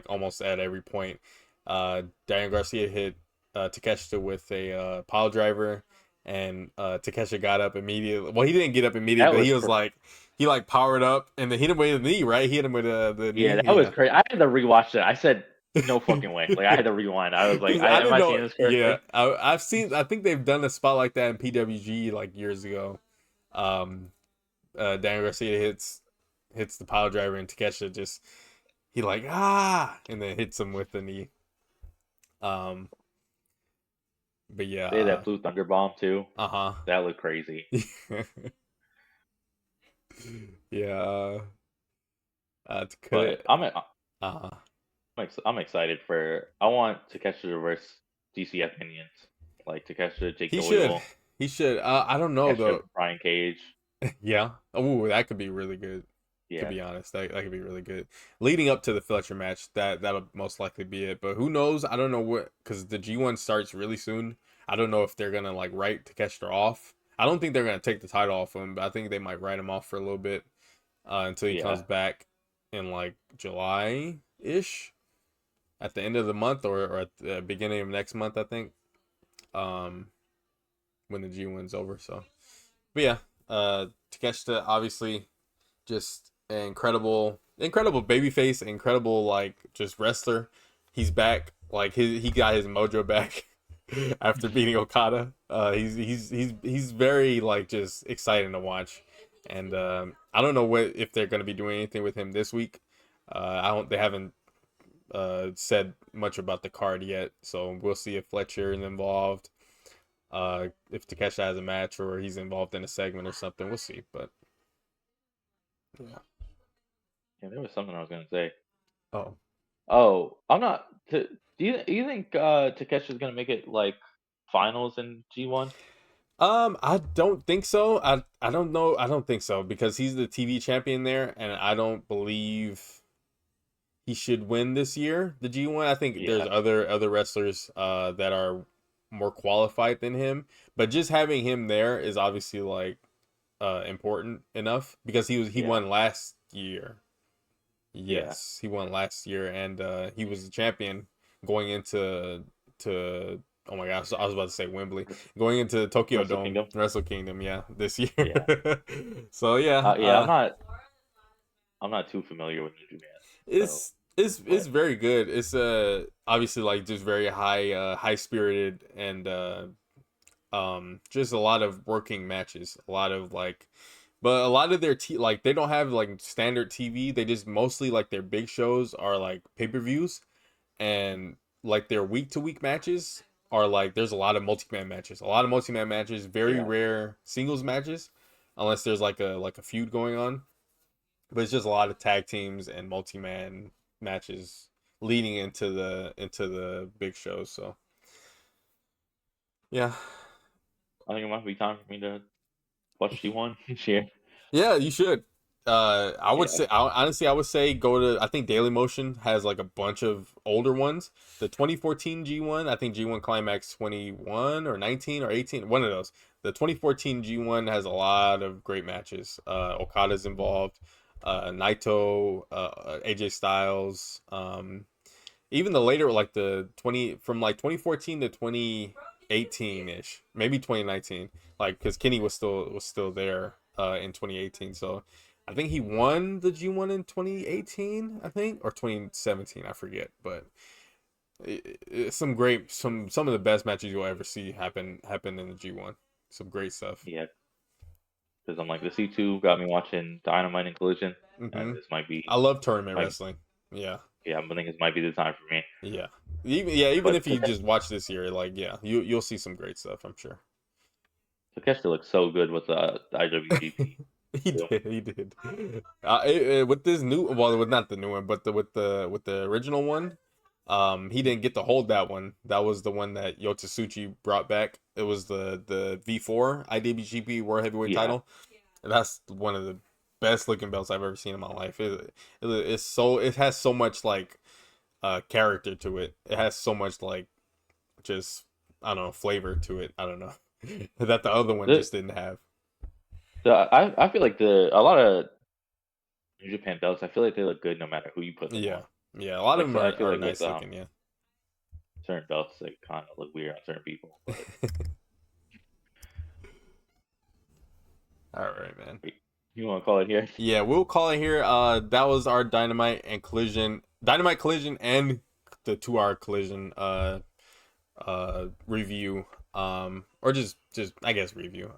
almost at every point. Daniel Garcia hit Takeshita with a pile driver, and Takeshita got up immediately. Well, he didn't get up immediately, That but was cr he like powered up and then hit him with the knee, right? He hit him with the Yeah, knee. that was Yeah. crazy. I had to rewatch it. I said, "No fucking way!" Like I had to rewind. I was like, Because I Am didn't I know. seeing this Yeah, correctly?" I've seen. I think they've done a spot like that in PWG like years ago. Um, Dan Garcia hits the pile driver and Takeshita just he like and then hits him with the knee. Um, but yeah, They had that blue thunder bomb too. huh. That looked crazy. Yeah, it's But good. Uh, I'm excited for. I want Takeshita versus DC Opinions, like Takeshita, Jake he should. Doyle, He should. I don't know Takeshita, though. Brian Cage. Yeah. Oh, that could be really good. To Yeah, be honest, that could be really good. Leading up to the Fletcher match, that'll most likely be it. But who knows? I don't know what because the G1 starts really soon. I don't know if they're gonna like write Takeshita off. I don't think they're gonna take the title off him, but I think they might write him off for a little bit until he yeah, comes back in like July ish at the end of the month or at the beginning of next month. I think um, when the G1's over. So, but yeah, Takeshita obviously just an incredible babyface, incredible like just wrestler. He's back. Like he got his mojo back after beating Okada. He's very like just exciting to watch. And I don't know what if they're gonna be doing anything with him this week. I don't. They haven't said much about the card yet, so we'll see if Fletcher is involved. If Takeshita has a match or he's involved in a segment or something, we'll see. But yeah. yeah. There was something I was gonna say. Oh. Oh, I'm not. Do you think Takeshi's gonna make it like finals in G1? I don't think so. I don't know. I don't think so because he's the TV champion there, and I don't believe he should win this year the G1. I think there's Yeah, other wrestlers that are more qualified than him, but just having him there is obviously like important enough because he yeah, won last year. yeah. Yes, he won last year, and he was the champion going into to. Oh my gosh, I was about to say Wembley, going into Tokyo Wrestle Dome, Kingdom. Wrestle Kingdom, yeah, this year. Yeah, So yeah, yeah. I'm not too familiar with New Japan, so it's but very good. It's obviously like just very high spirited and just a lot of working matches, a lot of like, but a lot of their like they don't have like standard TV. They just mostly like their big shows are like pay-per-views, and like their week to week matches are like there's a lot of multi-man matches, very yeah. rare singles matches unless there's like a feud going on, but it's just a lot of tag teams and multi-man matches leading into the big shows. So yeah. I think it might be time for me to watch G1 this year. Yeah, you should. I would Yeah, say, honestly, I would say go to. I think Daily Motion has like a bunch of older ones. The 2014 G1, I think G1 Climax 21 or 19 or 18, one of those. The 2014 G1 has a lot of great matches. Okada's involved. Naito, AJ Styles. Even the later, like the 20 from like 2014 to 2018 ish, maybe 2019, like because Kenny was still there in 2018. So I think he won the G1 in 2018, I think, or 2017, I forget. But it's some great some of the best matches you'll ever see happen in the G1. Some great stuff. yeah. Because I'm like the C2 got me watching Dynamite and Collision, Hmm. and this might I be love tournament like wrestling. Yeah. yeah, I think this might be the time for me. Yeah. Even But if you just watch this year, like yeah, you'll see some great stuff, I'm sure. Takeshi looks so good with the IWGP He too. did. He did. With this new, well, with not the new one, but with the original one, he didn't get to hold that one. That was the one that Yotsusuchi brought back. It was the V4 IWGP World Heavyweight Yeah, Title. And that's one of the best looking belts I've ever seen in my life. It has so much like character to it. It has so much like just I don't know flavor to it. I don't know that the other one the, just didn't have. I feel like the a lot of New Japan belts. I feel like they look good no matter who you put them on. Yeah, yeah. A lot of Like them so I feel are like with nice looking. Yeah. certain belts, they kind of look weird on certain people. But All right, man. wait, you want to call it here? Yeah, we'll call it here. That was our Dynamite Collision, and the 2 hour Collision review. Or just I guess review.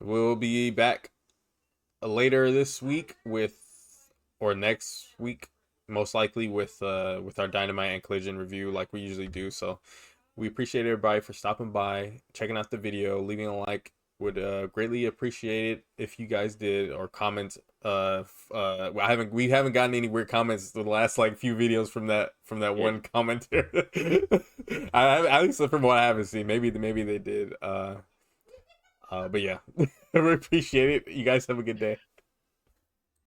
We'll be back later this week or next week, most likely with our Dynamite and Collision review, like we usually do. So we appreciate everybody for stopping by, checking out the video, leaving a like. Would greatly appreciate it if you guys did, or comment. We haven't gotten any weird comments the last like few videos from that Yeah. one commenter. At least from what I haven't seen, maybe they did. But yeah, we appreciate it. You guys have a good day.